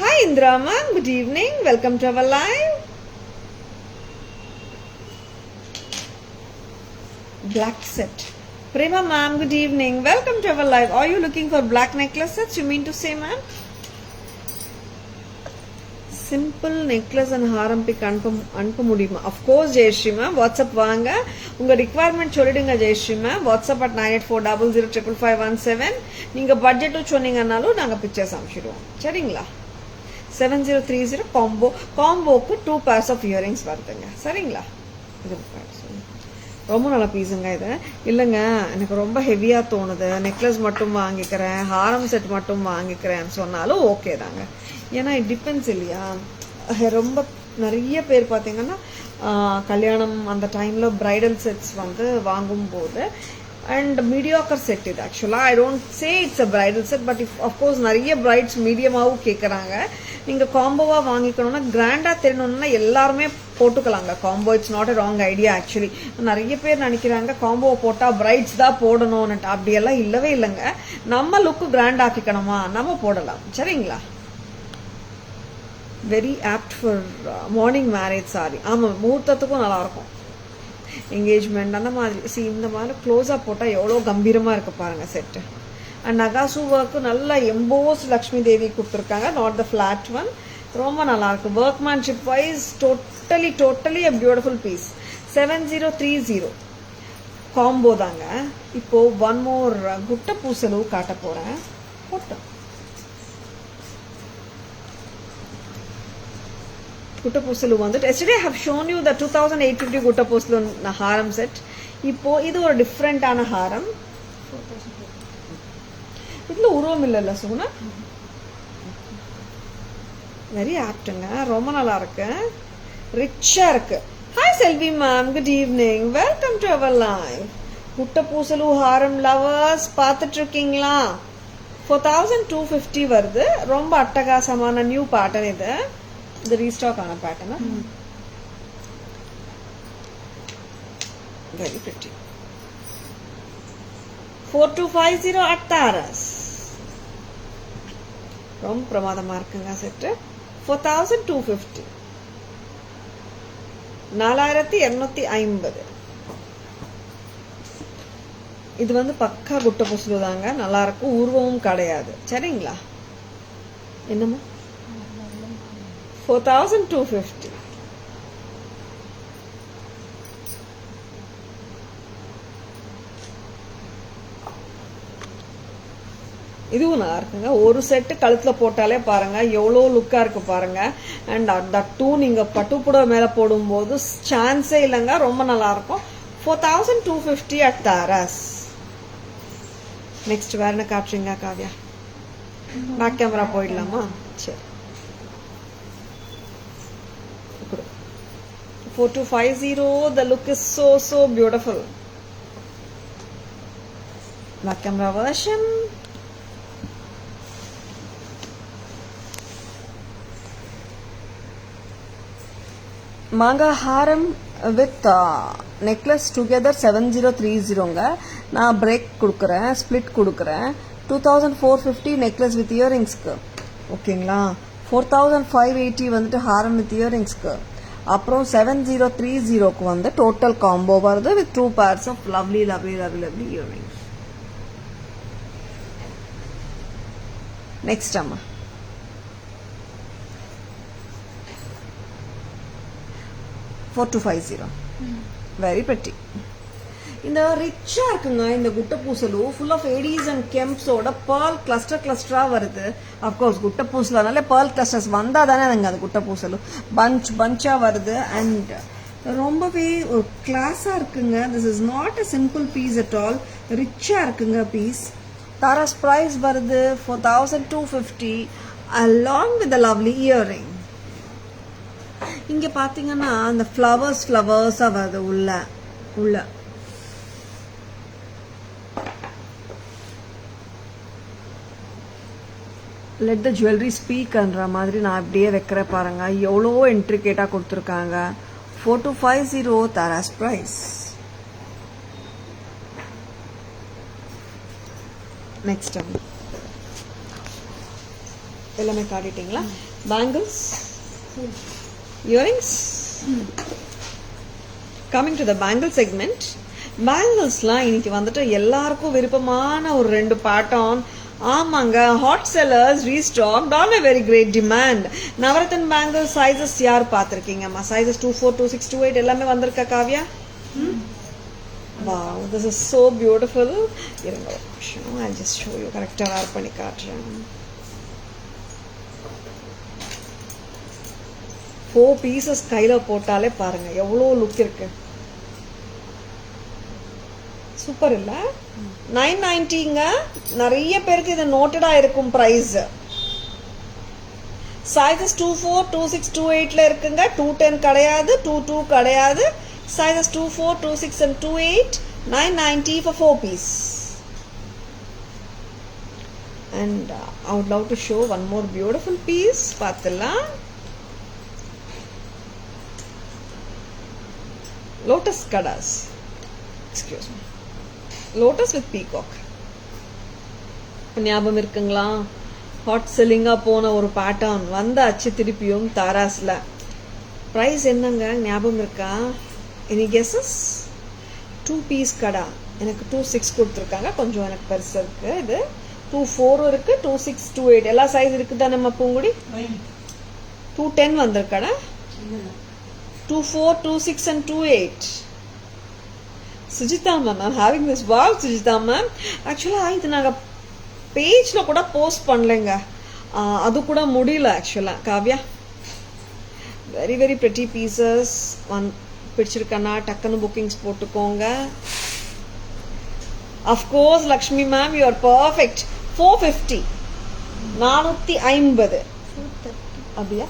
Hi Indra ma'am, good evening. Welcome to our live. Black set. Prema ma'am, good evening. Welcome to our live. Are you looking for black necklace sets? You mean to say ma'am? Simple necklace and Haram big அனுப்ப முடியுமா? Of course Jayashree ma'am, WhatsApp வாங்க, உங்க requirement சொல்லிடுங்க Jayashree ma'am. WhatsApp at 9840055517. நீங்க பட்ஜெட்டும் சொன்னீங்கன்னாலும் நாங்க pictures அனுப்பிச்சிடுவோம். சரிங்களா? 7030 காம்போக்கு 2 pairs of earrings வருதுங்க. சரிங்களா? இது ரொம்ப நல்ல பீஸுங்க இது. இல்லைங்க எனக்கு ரொம்ப ஹெவியா தோணுது, நெக்லஸ் மட்டும் வாங்கிக்கிறேன், ஹாரம் செட் மட்டும் வாங்கிக்கிறேன்னு சொன்னாலும் ஓகே தாங்க. ஏன்னா இட் டிபெண்ட்ஸ் இல்லையா. ரொம்ப நிறைய பேர் பார்த்தீங்கன்னா கல்யாணம் அந்த டைம்ல பிரைடல் செட்ஸ் வந்து வாங்கும்போது அண்ட் மீடியாக்கர் செட் இது. ஆக்சுவலா I don't say it's a bridal set, but of course நிறைய பிரைட்ஸ் மீடியமாகவும் கேட்குறாங்க. நீங்க காம்போவா வாங்கிக்கணும்னா கிராண்டா தெரியணும்னா எல்லாருமே போட்டுக்கலாங்க combo. It's not a wrong idea actually. நிறைய பேர் நினைக்கிறாங்க காம்போ போட்டா பிரைட்ஸ் தான் போடணும்னு. அப்படியெல்லாம் இல்லவே இல்லைங்க. நம்ம லுக்கு கிராண்ட் ஆக்கிக்கணுமா நம்ம போடலாம். சரிங்களா? Very opt for morning marriage sorry. ஆமாம், முகூர்த்தத்துக்கும் நல்லா இருக்கும், என்கேஜ்மெண்ட் அந்த மாதிரி. இந்த மாதிரி க்ளோஸா போட்டா எவ்வளோ கம்பீரமா இருக்கு பாருங்க செட்டு. அண்ட் நகாசு ஒர்க்கு நல்ல எம்போஸ் லக்ஷ்மி தேவி கொடுத்துருக்காங்க, நாட் த ஃபிளாட் ஒன். ரொம்ப நல்லா இருக்கு. Workmanship wise totally a beautiful piece. 7030 combo தாங்க. இப்போ ஒன் மோர் குட்ட பூசலு காட்ட போறேன். குட்ட பூசலு வந்துட்டு yesterday I have shown you the 2850 குட்ட பூசலு ஹாரம் செட். இப்போ இது ஒரு டிஃப்ரெண்டான ஹாரம். இதுல உருவம் இல்லைல்ல சுகுணா? வெரி ஆப்டுங்க, ரொம்ப நல்லா இருக்கு, ரிச்சா இருக்கு. Hi Selvi ma'am, good evening, welcome to our live. குட்ட பூசலு ஹாரம் லவர்ஸ் பார்த்துட்டு இருக்கீங்களா? 4250 வருது. ரொம்ப அட்டகாசமான நியூ பேட்டர்ன் இது. இது ரீஸ்டாக் ஆன pattern. Very pretty. 4250 at Taras. ரொம்ப பிரமாதமா இருக்குங்க செட்டு. 4250, 4250. இது வந்து பக்கா குட்ட பூசலு தாங்க, நல்லா இருக்கும், உருவமும் கிடையாது. சரிங்களா? என்னமா 4250. இதுவும் நல்லா இருக்குங்க. ஒரு செட்டு கழுத்துல போட்டாலே பாருங்க எவ்வளோ லுக்கா இருக்கு பாருங்க. அண்ட் அந்த டூ நீங்க பட்டுப்புடவை மேல போடும்போது சான்ஸே இல்லைங்க, ரொம்ப நல்லா இருக்கும். 4250 at Taras. நெக்ஸ்ட் வேற என்ன காட்டுறீங்க காவ்யா? பேக் கேமரா போயிடலாமா? சரி. 4250, the look is so beautiful. Back camera version. மாங்கா ஹாரம் வித் நெக்லஸ் டுகெதர் 7030ங்க. நான் பிரேக் கொடுக்குறேன், ஸ்பிளிட் கொடுக்குறேன். 2450 நெக்லஸ் வித் இயரிங்ஸ்க்கு. ஓகேங்களா? 4580 வந்துட்டு ஹாரம் வித் இயரிங்ஸ்க்கு. அப்புறம் 7030க்கு வந்து டோட்டல் காம்போ வருது வித் 2 pairs of lovely earrings. Next அம்மா 4250. Very pretty. இந்த ரிச்சா இருக்குங்க இந்த குட்ட பூசலு. ஃபுல் ஆஃப் ஏடிஸ் அண்ட் கெம்ப்ஸோட பேர்ல் கிளஸ்டரா வருது. அப்கோர்ஸ் குட்ட பூசலனால பேர்ல் கிளஸ்டர்ஸ் வந்தா தானே அது குட்ட பூசலு. பஞ்சா வருது அண்ட் ரொம்பவே ஒரு கிளாஸா இருக்குங்க. This is not a simple piece at all. ரிச்சா இருக்குங்க பீஸ். தாராஸ் பிரைஸ் வருது 4250 along with the lovely earring. இங்க பாத்தீங்கன்னா அந்த ஃப்ளவர்ஸா வருது உள்ள. லெட் த ஜுவல்லரி ஸ்பீக்ன்ற மாதிரி நான் அப்படியே வைக்கிற பாருங்க. எவ்வளோ இன்ட்ரிகேட்டா கொடுத்துருக்காங்க. 4250 தாராஸ் பிரைஸ். நெக்ஸ்ட் எல்லாமே காட்டிட்டீங்களா? Bangles, earrings. Coming to the bangle segment. பேங்கிள்ஸ்லாம் இன்னைக்கு வந்துட்டு எல்லாருக்கும் விருப்பமான ஒரு 2 பேட்டர்ன். ஆமாங்க, hot sellers restock on a very great demand. Navratan bangle sizes யார் பார்த்துருக்கீங்கம்மா? சைஸஸ் 24, 26, 28 எல்லாமே வந்திருக்கா Kavya? Wow, this is so beautiful. இருங்க ஒரு நிமிஷம், I'll just show you. கரெக்டா வேர் பண்ணி காட்டுறேன். 4 pieces கையில போட்டாலே பாருங்க எவ்வளோ லுக் இருக்கு. சூப்பர் இல்ல? 990ங்க. நிறைய பேருக்கு இது நோட்டடா இருக்கும் பிரைஸ். சைஸஸ் 24, 26, 28ல இருக்குங்க. 210 கிடையாது, 22 கிடையாது. Sizes 24, 26 and 28, 990 for 4 piece. And I would love to show one more beautiful piece. பார்த்தலாம். Lotus Kadas. Excuse me. Lotus with peacock. ஞாபகம் இருக்குங்களா? ஹாட் செல்லிங்கா போன ஒரு பேட்டர்ன் வந்தாச்சு திருப்பியும் தாராஸ்ல. பிரைஸ் என்னங்க ஞாபகம் இருக்கா? Any guesses? 2 piece கடா. எனக்கு 26 கொடுத்துருக்காங்க, கொஞ்சம் எனக்கு பெருசு இருக்கு. இது 24 இருக்கு, 26, 28 எல்லா சைஸ் இருக்குதா நம்ம Poongudi? 210 வந்திருக்கடா. 24, 26 and 28. Sujita ma'am, I'm having this. Wow, Sujita ma'am. Actually, இது நாங்க பேஜ்ல கூட போஸ்ட் பண்ணலைங்க. அது கூட முடியல ஆக்சுவலா. Kavya, very very pretty pieces. பிடிச்சிருக்கனா டக்குன்னு புக்கிங்ஸ் போட்டுக்கோங்க. Of course, Lakshmi ma'am, you are perfect. 450. 450. அப்படியா?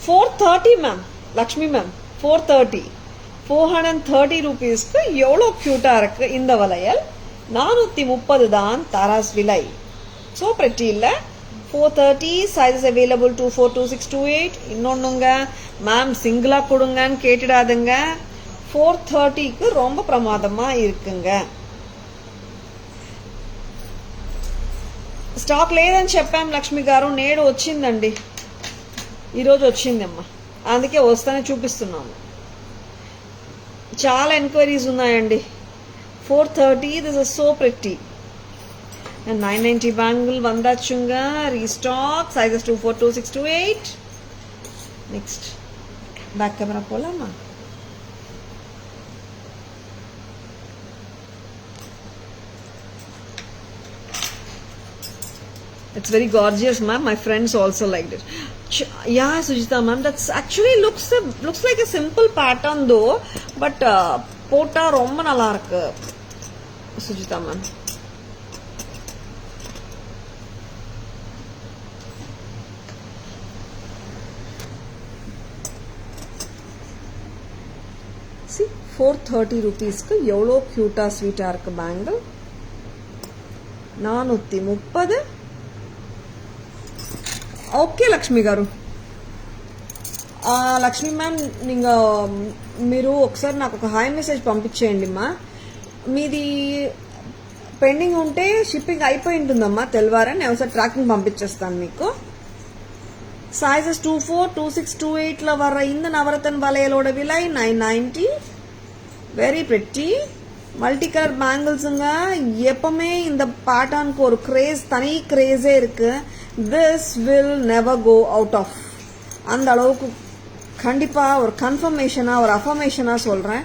430 ma'am. Lakshmi ma'am, 430. 430 rupeesக்கு எவ்வளோ கியூட்டா இருக்கு இந்த வளையல். 430 தான் தாராஸ் விலை. So pretty இல்ல? 430, sizes available 24, 26, 28. இன்னொன்னுங்க மேம் சிங்கிளா கொடுங்கன்னு கேட்டுடாதுங்க. 430க்கு ரொம்ப பிரமாதமா இருக்குங்க. స్టాక్ లేదని చెప్పాం లక్ష్మి గారు. నేడు వచ్చిందండి, ఈరోజు వచ్చిందమ్మా, అందుకే వస్తానే చూపిస్తున్నాము. చాలా ఎంక్వైరీస్ ఉన్నాయండి. 430, this is so pretty. And 990 bangle వందాచుంగా restock. Sizes 24, 26, 28. Next back camera పోలామా? It's very gorgeous, ma'am. My friends also liked it. Yeah, Sujita ma'am, that's actually looks like a simple pattern though, but pota romba nalla irukku Sujita ma'am. See, 430 rupees ku evlo cute ah sweet ah irukku bangle. 430. Okay Lakshmi గారు. Lakshmi ma'am, మీరు ఒకసారి నాకు ఒక hi message పంపించేయండి అమ్మా. మీది pending ఉంటే shipping అయిపోయి ఉంటుందమ్మా తెల్లవారా. నేను ఒకసారి ట్రాకింగ్ పంపించేస్తాను మీకు. சைஸஸ் 24, 26, 28ல வர இந்த நவரத்தன் வளையலோட விலை 990. வெரி பிரிட்டி மல்டி கலர் பேங்கிள்ஸுங்க. எப்பவுமே இந்த பேட்டர்னுக்கு ஒரு கிரேஸ், தனி கிரேஸே இருக்கு. This will never go out of. அந்த அளவுக்கு கண்டிப்பாக ஒரு கன்ஃபர்மேஷனாக, ஒரு அஃபர்மேஷனாக சொல்கிறேன்.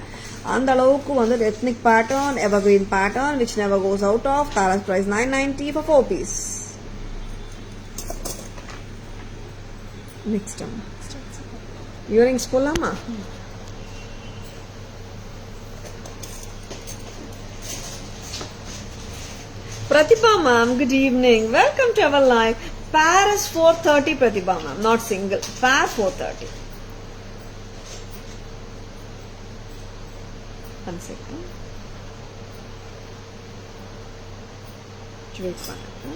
அந்த அளவுக்கு வந்து ethnic pattern, evergreen pattern which never goes out of. Taras price 990 for 4 piece. Next earrings போலாமா? Pratibha ma'am, good evening. Welcome to our live. Pair is 430 Pratibha ma'am, not single. Pair 430. One second. Wait பண்ணுங்க.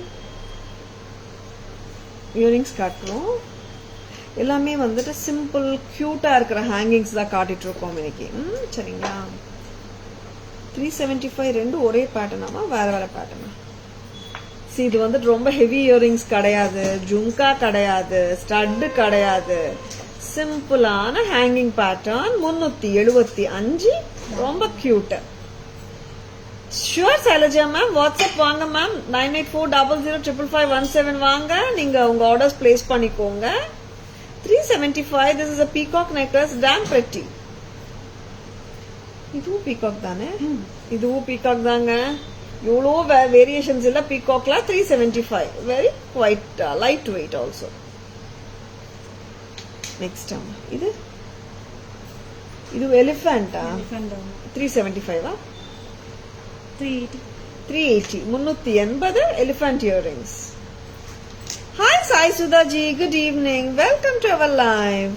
Earrings காட்டுறோம். எல்லாமே வந்துட்டு simple கியூட்டா இருக்கிற hangings தான் காட்டிட்டு இருக்கோம் இன்னைக்கு. சரிங்களா? 375 ரெண்டு ஒரே பேட்டர்னாமா வேற வேற பேட்டர்னா? இது வந்துட்டு ரொம்ப ஹெவி இயரிங்ஸ் கிடையாது, ஜும்கா கிடையாது, ஸ்டட்டு கிடையாது. சிம்பிளான ஹேங்கிங் பேட்டர்ன். 375. ரொம்ப கியூட். ஷுவர் சைலஜா மேம், வாட்ஸ்அப் வாங்க மேம். 9840055517 வாங்க. நீங்க உங்க ஆர்டர்ஸ் பிளேஸ் பண்ணிக்கோங்க. 375. This is a peacock necklace. damn pretty. இதுவும் பீகாக் தானே? இதுவும் பீகாக் தாங்க. இவ்வளோ வேரியேஷன்ஸ் இல்ல பீகாக்ல. 375. Very quite light weight also. Next இது இது எலிஃபண்டா? 375. 380. 380 elephant earrings. Hi Sai Sudha ji, good evening. Welcome to our live.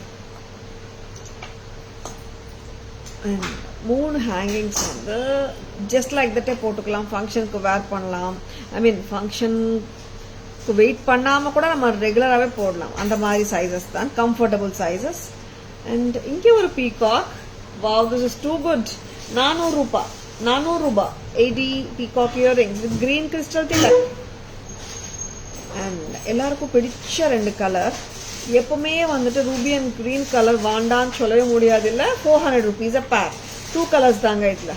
3 hangings வந்து ஜஸ்ட் லைக் தட்டே போட்டுக்கலாம். ஃபங்க்ஷனுக்கு வேர் பண்ணலாம். ஐ மீன் ஃபங்க்ஷனுக்கு வெயிட் பண்ணாம கூட நம்ம ரெகுலராகவே போடலாம். அந்த மாதிரி சைஸஸ் தான், கம்ஃபர்டபுள் சைஸஸ். அண்ட் இங்கே ஒரு peacock. Wow, this is too good. 400 ரூபாய். 80 peacock earrings with green crystal tilak. And எல்லாருக்கும் பிடிச்ச 2 கலர். எப்பவுமே வந்துட்டு ரூபி அண்ட் கிரீன் கலர் வாண்டான்னு சொல்லவே முடியாது இல்ல. 400 rupees a pair. 2 கலர்ஸ் தாங்க இதுல.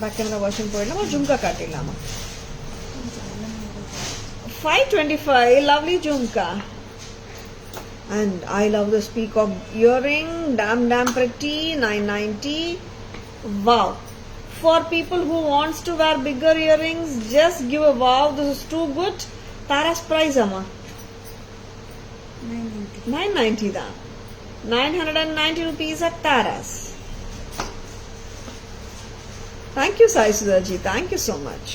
பேக் கேமரா வெர்ஷன் போயிடலாமா? ஜும்கா காட்டிடலாமா? 525. Lovely jhumka. And I love this peacock earring, damn pretty, 990. Wow. For people who wants to wear bigger earrings, just give a wow. This is too good. Tara's price amma 990 da. 990 rupees at Tara's. Thank you Sai Sudhaji, thank you so much.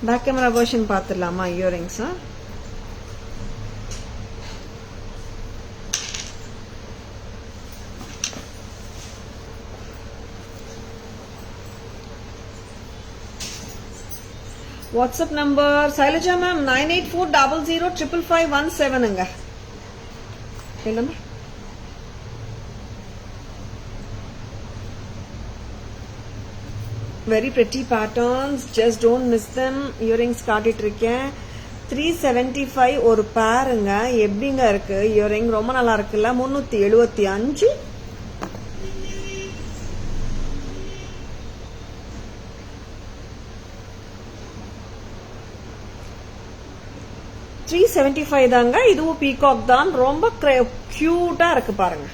Back camera version paathiradalama earrings. WhatsApp number Sailaja ma'am 9840055517 anga hello very pretty patterns, just don't miss them. Earrings காட்டிட்டு இருக்கேன் 375 ஒரு பேருங்க. எப்படிங்க இருக்கு earring? ரொம்ப நல்லா இருக்குல்ல. 375 375 தாங்க. இதுவும் பீகாக் தான். ரொம்ப கியூட்டா இருக்கு பாருங்க.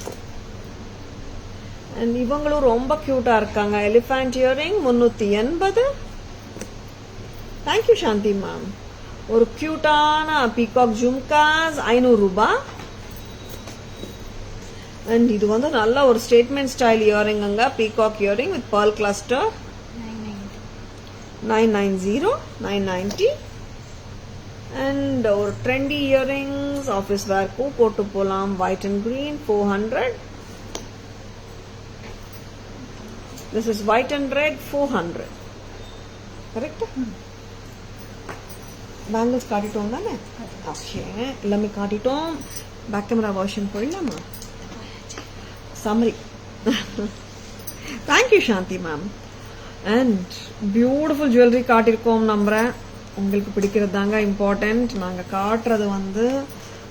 And இவங்களும் ரொம்ப கியூட்டா இருக்காங்க. Elephant earring 380. Thank you Shanti ma'am. ஒரு கியூட்டான பீகாக் ஜும்காஸ் 500 ரூபாய். அண்ட் இது வந்து நல்ல ஒரு ஸ்டேட்மெண்ட் ஸ்டைல் இயரிங் அங்க. Peacock earring with pearl cluster 990 990. And ஒரு ட்ரெண்டி இயரிங்ஸ் ஆஃபீஸ் வேர்க்கும் போட்டு போலாம். White and green 400. This is white and red 400. Correct? Bangles காட்டிட்டோம் தானே? ஓகே எல்லாமே காட்டிட்டோம். பேக் கேமரா வெர்ஷன் போயிடலாமா? Summary. Thank you Shanti ma'am. And beautiful jewellery காட்டியிருக்கோம். நம்புறேன் உங்களுக்கு பிடிக்கிறது தாங்க இம்பார்ட்டன்ட். நாங்கள் காட்டுறது வந்து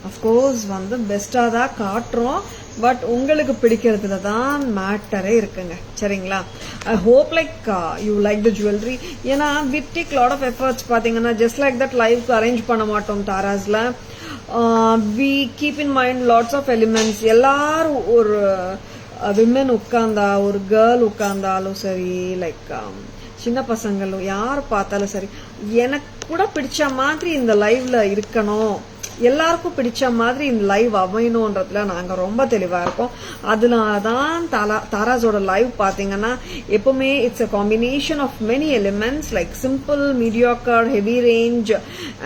அஃப்கோர்ஸ் வந்து பெஸ்டாக தான் காட்டுறோம். பட் உங்களுக்கு பிடிக்கிறதுல தான் மேட்டரே இருக்குங்க. சரிங்களா? I hope like you like the jewellery. ஏன்னா we take lot of efforts. பார்த்தீங்கன்னா ஜஸ்ட் லைக் தட் லைவ்க்கு அரேஞ்ச் பண்ண மாட்டோம் தாராஸ்ல. We keep in mind lots of elements. எல்லாரும் ஒரு விமென் உட்கார்ந்தா, ஒரு கேர்ள் உட்கார்ந்தாலும் சரி, லைக் சின்ன பசங்களும் யார் பார்த்தாலும் சரி, எனக்கு கூட பிடிச்ச மாதிரி இந்த லைவ்ல இருக்கணும், எல்லாருக்கும் பிடிச்ச மாதிரி இந்த லைவ் அமையணுன்றதுல நாங்க ரொம்ப தெளிவா இருக்கோம். அதனாலதான் தாராஸோட லைவ் பாத்தீங்கன்னா எப்பவுமே it's a combination of many elements like simple, mediocre, heavy range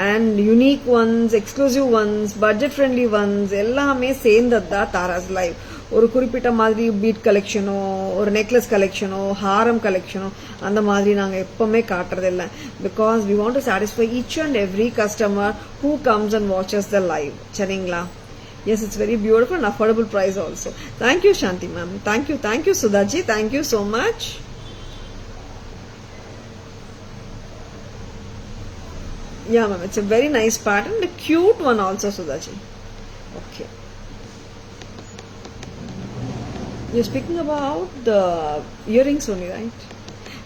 and unique ones, exclusive ones, budget friendly ones எல்லாமே சேர்ந்தது தான் தாராஸ் லைவ். ஒரு குறிப்பிட்ட மாதிரி பீட் கலெக்ஷனோ, ஒரு நெக்லஸ் கலெக்ஷனோ, ஹாரம் கலெக்ஷனோ அந்த மாதிரி நாங்கள் எப்பவுமே காட்டுறதில்ல. Because we want to satisfy each and every customer who comes and watches the live. சரிங்களா? Yes, it's very beautiful and affordable price also. Thank you Shanti ma'am. Thank you Sudhaji. Thank you so much. Yeah ma'am, it's a very nice pattern, a cute one also Sudhaji. Okay. You're speaking about the earrings only, right?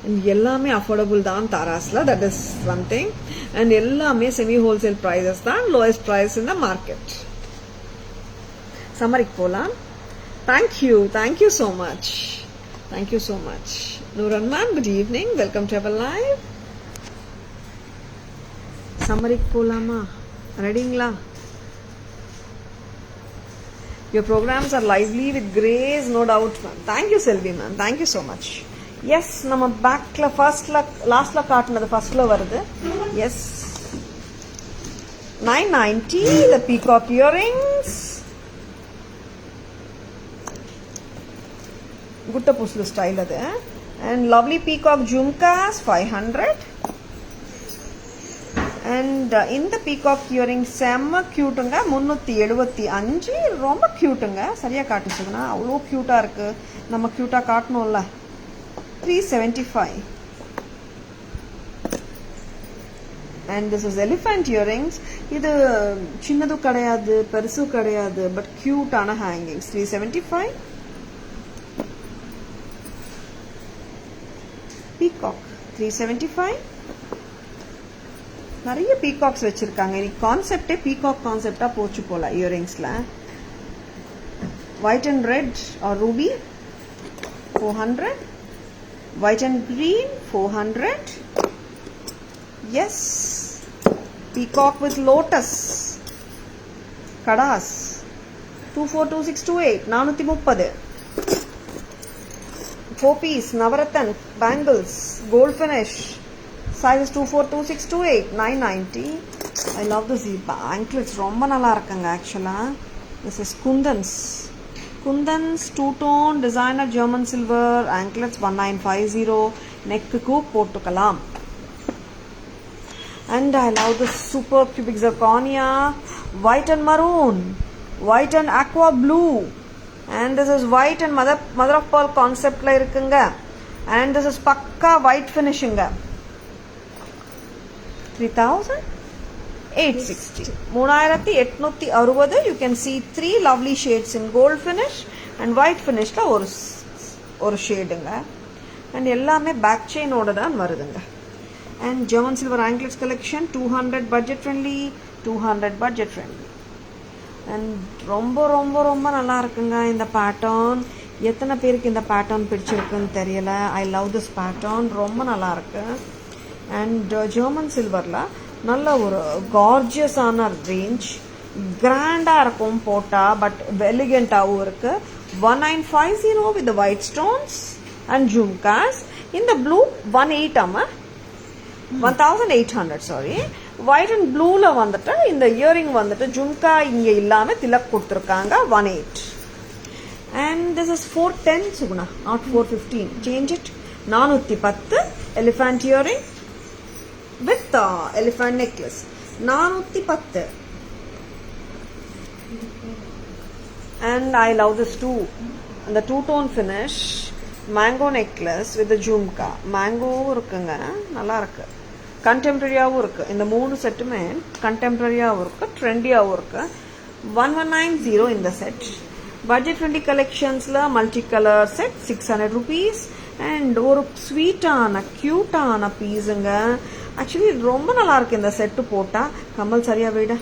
And எல்லாமே affordable தான் தாராஸ்ல, that is one thing. And எல்லாமே semi wholesale prices தான், lowest price in the market. Samarik போலாம். Thank you so much. Thank you so much. Nuran ma'am, good evening. Welcome to our live. Samarik போலாமா? ரெடிங்களா? Your programs are lively with grace, no doubt ma'am. Thank you Selvi ma'am. Thank you so much. Yes, நம்ம பேக்ல ஃபர்ஸ்ட்ல லாஸ்ட்ல காட்டுனது ஃபர்ஸ்ட்ல வருது. Yes, 990 the peacock earrings. Gutta puslu style adu. And lovely peacock jhumkas 500. And in the peacock earring செம்ம கியூட்டுங்க 375. ரொம்ப கியூட்டுங்க. சரியா காட்டுச்சுங்கன்னா அவ்வளோ கியூட்டா இருக்கு. நம்ம கியூட்டா காட்டணும்ல. 375. And this is elephant earrings. இது சின்னது கிடையாது, பெருசு கிடையாது, பட் கியூட்டான ஹேங்கிங்ஸ். 375. peacock 375. நிறைய பீகாக்ஸ் வச்சிருக்காங்க. இன்னைக்கு கான்செப்டே பீகாக் கான்செப்டா போச்சு போல இயரிங்ஸ்ல. white and red or ruby 400, white and green 400. Yes, peacock with lotus kadas 242628 430. 4-piece Navaratan bangles gold finish, size is 242628 990. I love this anklets, romba nalla irukanga actually. This is Kundans two-tone designer German silver anklets 1950. neck ku pottukalam. And I love this super cubic zirconia, white and maroon, white and aqua blue, and this is white and mother of pearl concept la irukanga, and this is pakka white finishing 3860. 3860. You can see 3 lovely shades in gold finish and white finish la ஒரு ஷேடுங்க. and எல்லாமே back chain ஓட தான் வருதுங்க. and German silver anklets collection 200 budget friendly, 200 budget friendly. and ரொம்ப ரொம்ப ரொம்ப நல்லா இருக்குங்க இந்த பேட்டர்ன். எத்தனை பேருக்கு இந்த பேட்டர்ன் பிடிச்சிருக்குன்னு தெரியல. ஐ லவ் திஸ் பேட்டர்ன், ரொம்ப நல்லா இருக்கு. அண்ட் ஜெர்மன் சில்வர்ல நல்ல ஒரு கார்ஜியஸான ரேஞ்ச், கிராண்டாக இருக்கும் போட்டால், பட் எலிகெண்ட்டாகவும் இருக்கு. 1950 with the white stones and jhumkas. In the blue 1800 sorry. white and blue la வந்துட்டு இந்த இயரிங் வந்துட்டு ஜும்கா இங்க இல்லாம திலக் கொடுத்திருக்காங்க 18. and this is 410 Suguna, not 415. change it. 410 elephant earring with elephant necklace 410. and I love this too. and the two-tone finish mango necklace with the jhumka. mango இருக்குங்க, நல்லா இருக்கு. கண்டெம்பரரியாகவும் இருக்கு. இந்த 3 செட்டுமே கண்டெம்பரரியாகவும் இருக்கு, ட்ரெண்டியாகவும் இருக்கு. 1190 இந்த செட். பட்ஜெட் ஃப்ரெண்ட்லி கலெக்ஷன்ஸ்ல மல்டி கலர் செட் 600 rupees. அண்ட் ஒரு ஸ்வீட்டான கியூட்டான பீஸுங்க. ஆக்சுவலி ரொம்ப நல்லா இருக்கு இந்த செட்டு போட்டா. கமல் சரியா விட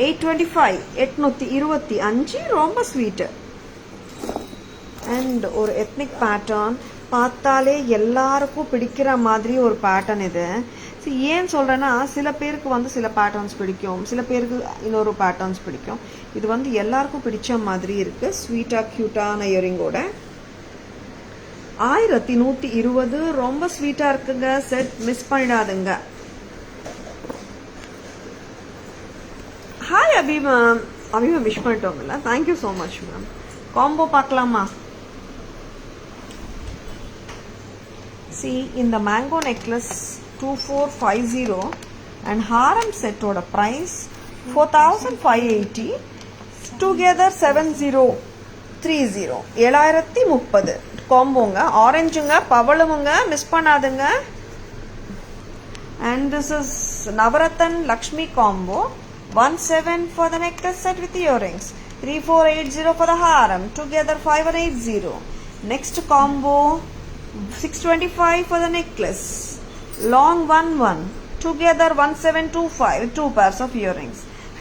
825 825 ரொம்ப ஸ்வீட்டு. அண்ட் ஒரு எத்னிக் பேட்டர்ன், பார்த்தாலே எல்லாருக்கும் பிடிக்கிற மாதிரி ஒரு பேட்டர்ன் இது. ஏன் சொல்றேன்னா, சில பேருக்கு வந்து சில பேட்டர்ன்ஸ் பிடிக்கும், சில பேருக்கு இன்னொரு பேட்டர்ன்ஸ் பிடிக்கும். இது வந்து எல்லாருக்கும் பிடிச்ச மாதிரி இருக்கு. ஸ்வீட்டா கியூட்டான இயரிங்கோட 1120 ரொம்ப ஸ்வீட்டா இருக்குங்க. செட் மிஸ் பண்ணிடாதுங்க. Hi Abhi ma'am. Abhi ma'am wish பண்ணிட்டோங்கல்ல, thank you so much ma'am. Combo பார்க்கலாமா? See, in the mango necklace 2450 and harem set oda price 4580, together 7030 7030 காம்போங்க. ஆரஞ்சுங்க, பவளமுங்க, மிஸ் பண்ணாதுங்க. and this is Navaratan Lakshmi combo 17 for the necklace set with earrings, 3480 for the harem, together 5180. next combo 625 for the necklace, long 11, together 1725 with 2 pairs of earrings.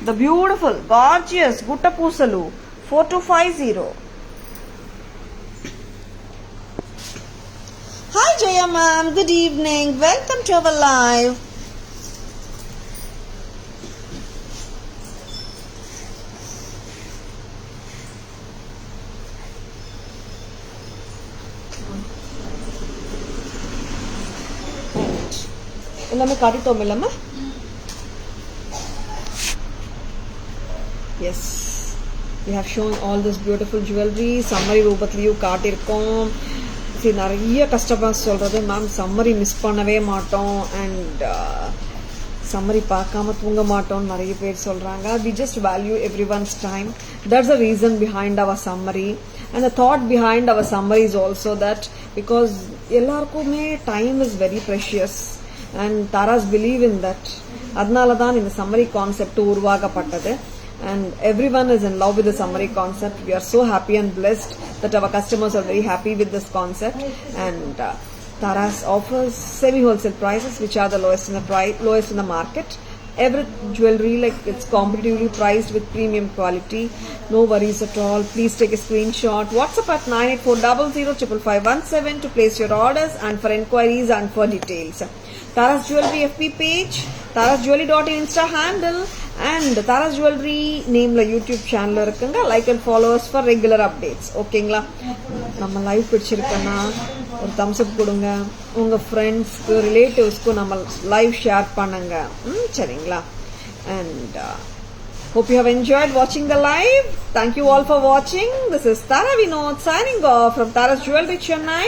The beautiful, gorgeous Gutta Pusalu 4250. Hi Jaya ma'am, good evening. Welcome to our live. எல்லாமே காட்டிட்டோம் இல்லாம. yes, we have shown all this beautiful jewelry. Summary ரூபத்திலையும் காட்டியிருக்கோம். சரி, நிறைய customers சொல்றது, ma'am summary miss பண்ணவே மாட்டோம் and summary பார்க்காம தூங்க மாட்டோம் நிறைய பேர் சொல்றாங்க. we just value everyone's time. that's the reason behind our summary. and the thought behind our summary is also that because எல்லாருக்குமே time is very precious and Taras believe in that. அதனால தான் இந்த summary concept உருவாக்கப்பட்டது. and everyone is in love with the summary concept. we are so happy and blessed that our customers are very happy with this concept. and Taras offers semi wholesale prices which are the lowest in the market. every jewelry, like it's competitively priced with premium quality. No worries at all. Please take a screenshot. WhatsApp at 9840055517 to place your orders and for enquiries and for details. Tara's Jewelry FB page, tarasjewelry.in Insta handle and Tara's Jewelry nameல YouTube channel இருக்குங்க. Like and followers for regular updates. ஓகேங்களா? நம்ம live பிடிச்சிருக்கேன்னா ஒரு Thums அப் கொடுங்க. உங்க ஃப்ரெண்ட்ஸ்க்கு ரிலேட்டிவ்ஸ்க்கு நம்ம live share பண்ணுங்க. சரிங்களா? And hope you have enjoyed watching the live. Thank you all for watching. This is Tara Vinod signing off from Tara's Jewelry Chennai.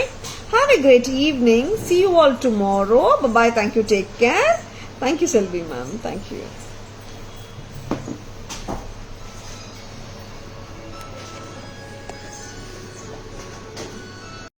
Have a great evening. See you all tomorrow. Bye bye. Thank you. Take care. Thank you, Selvi ma'am. Thank you.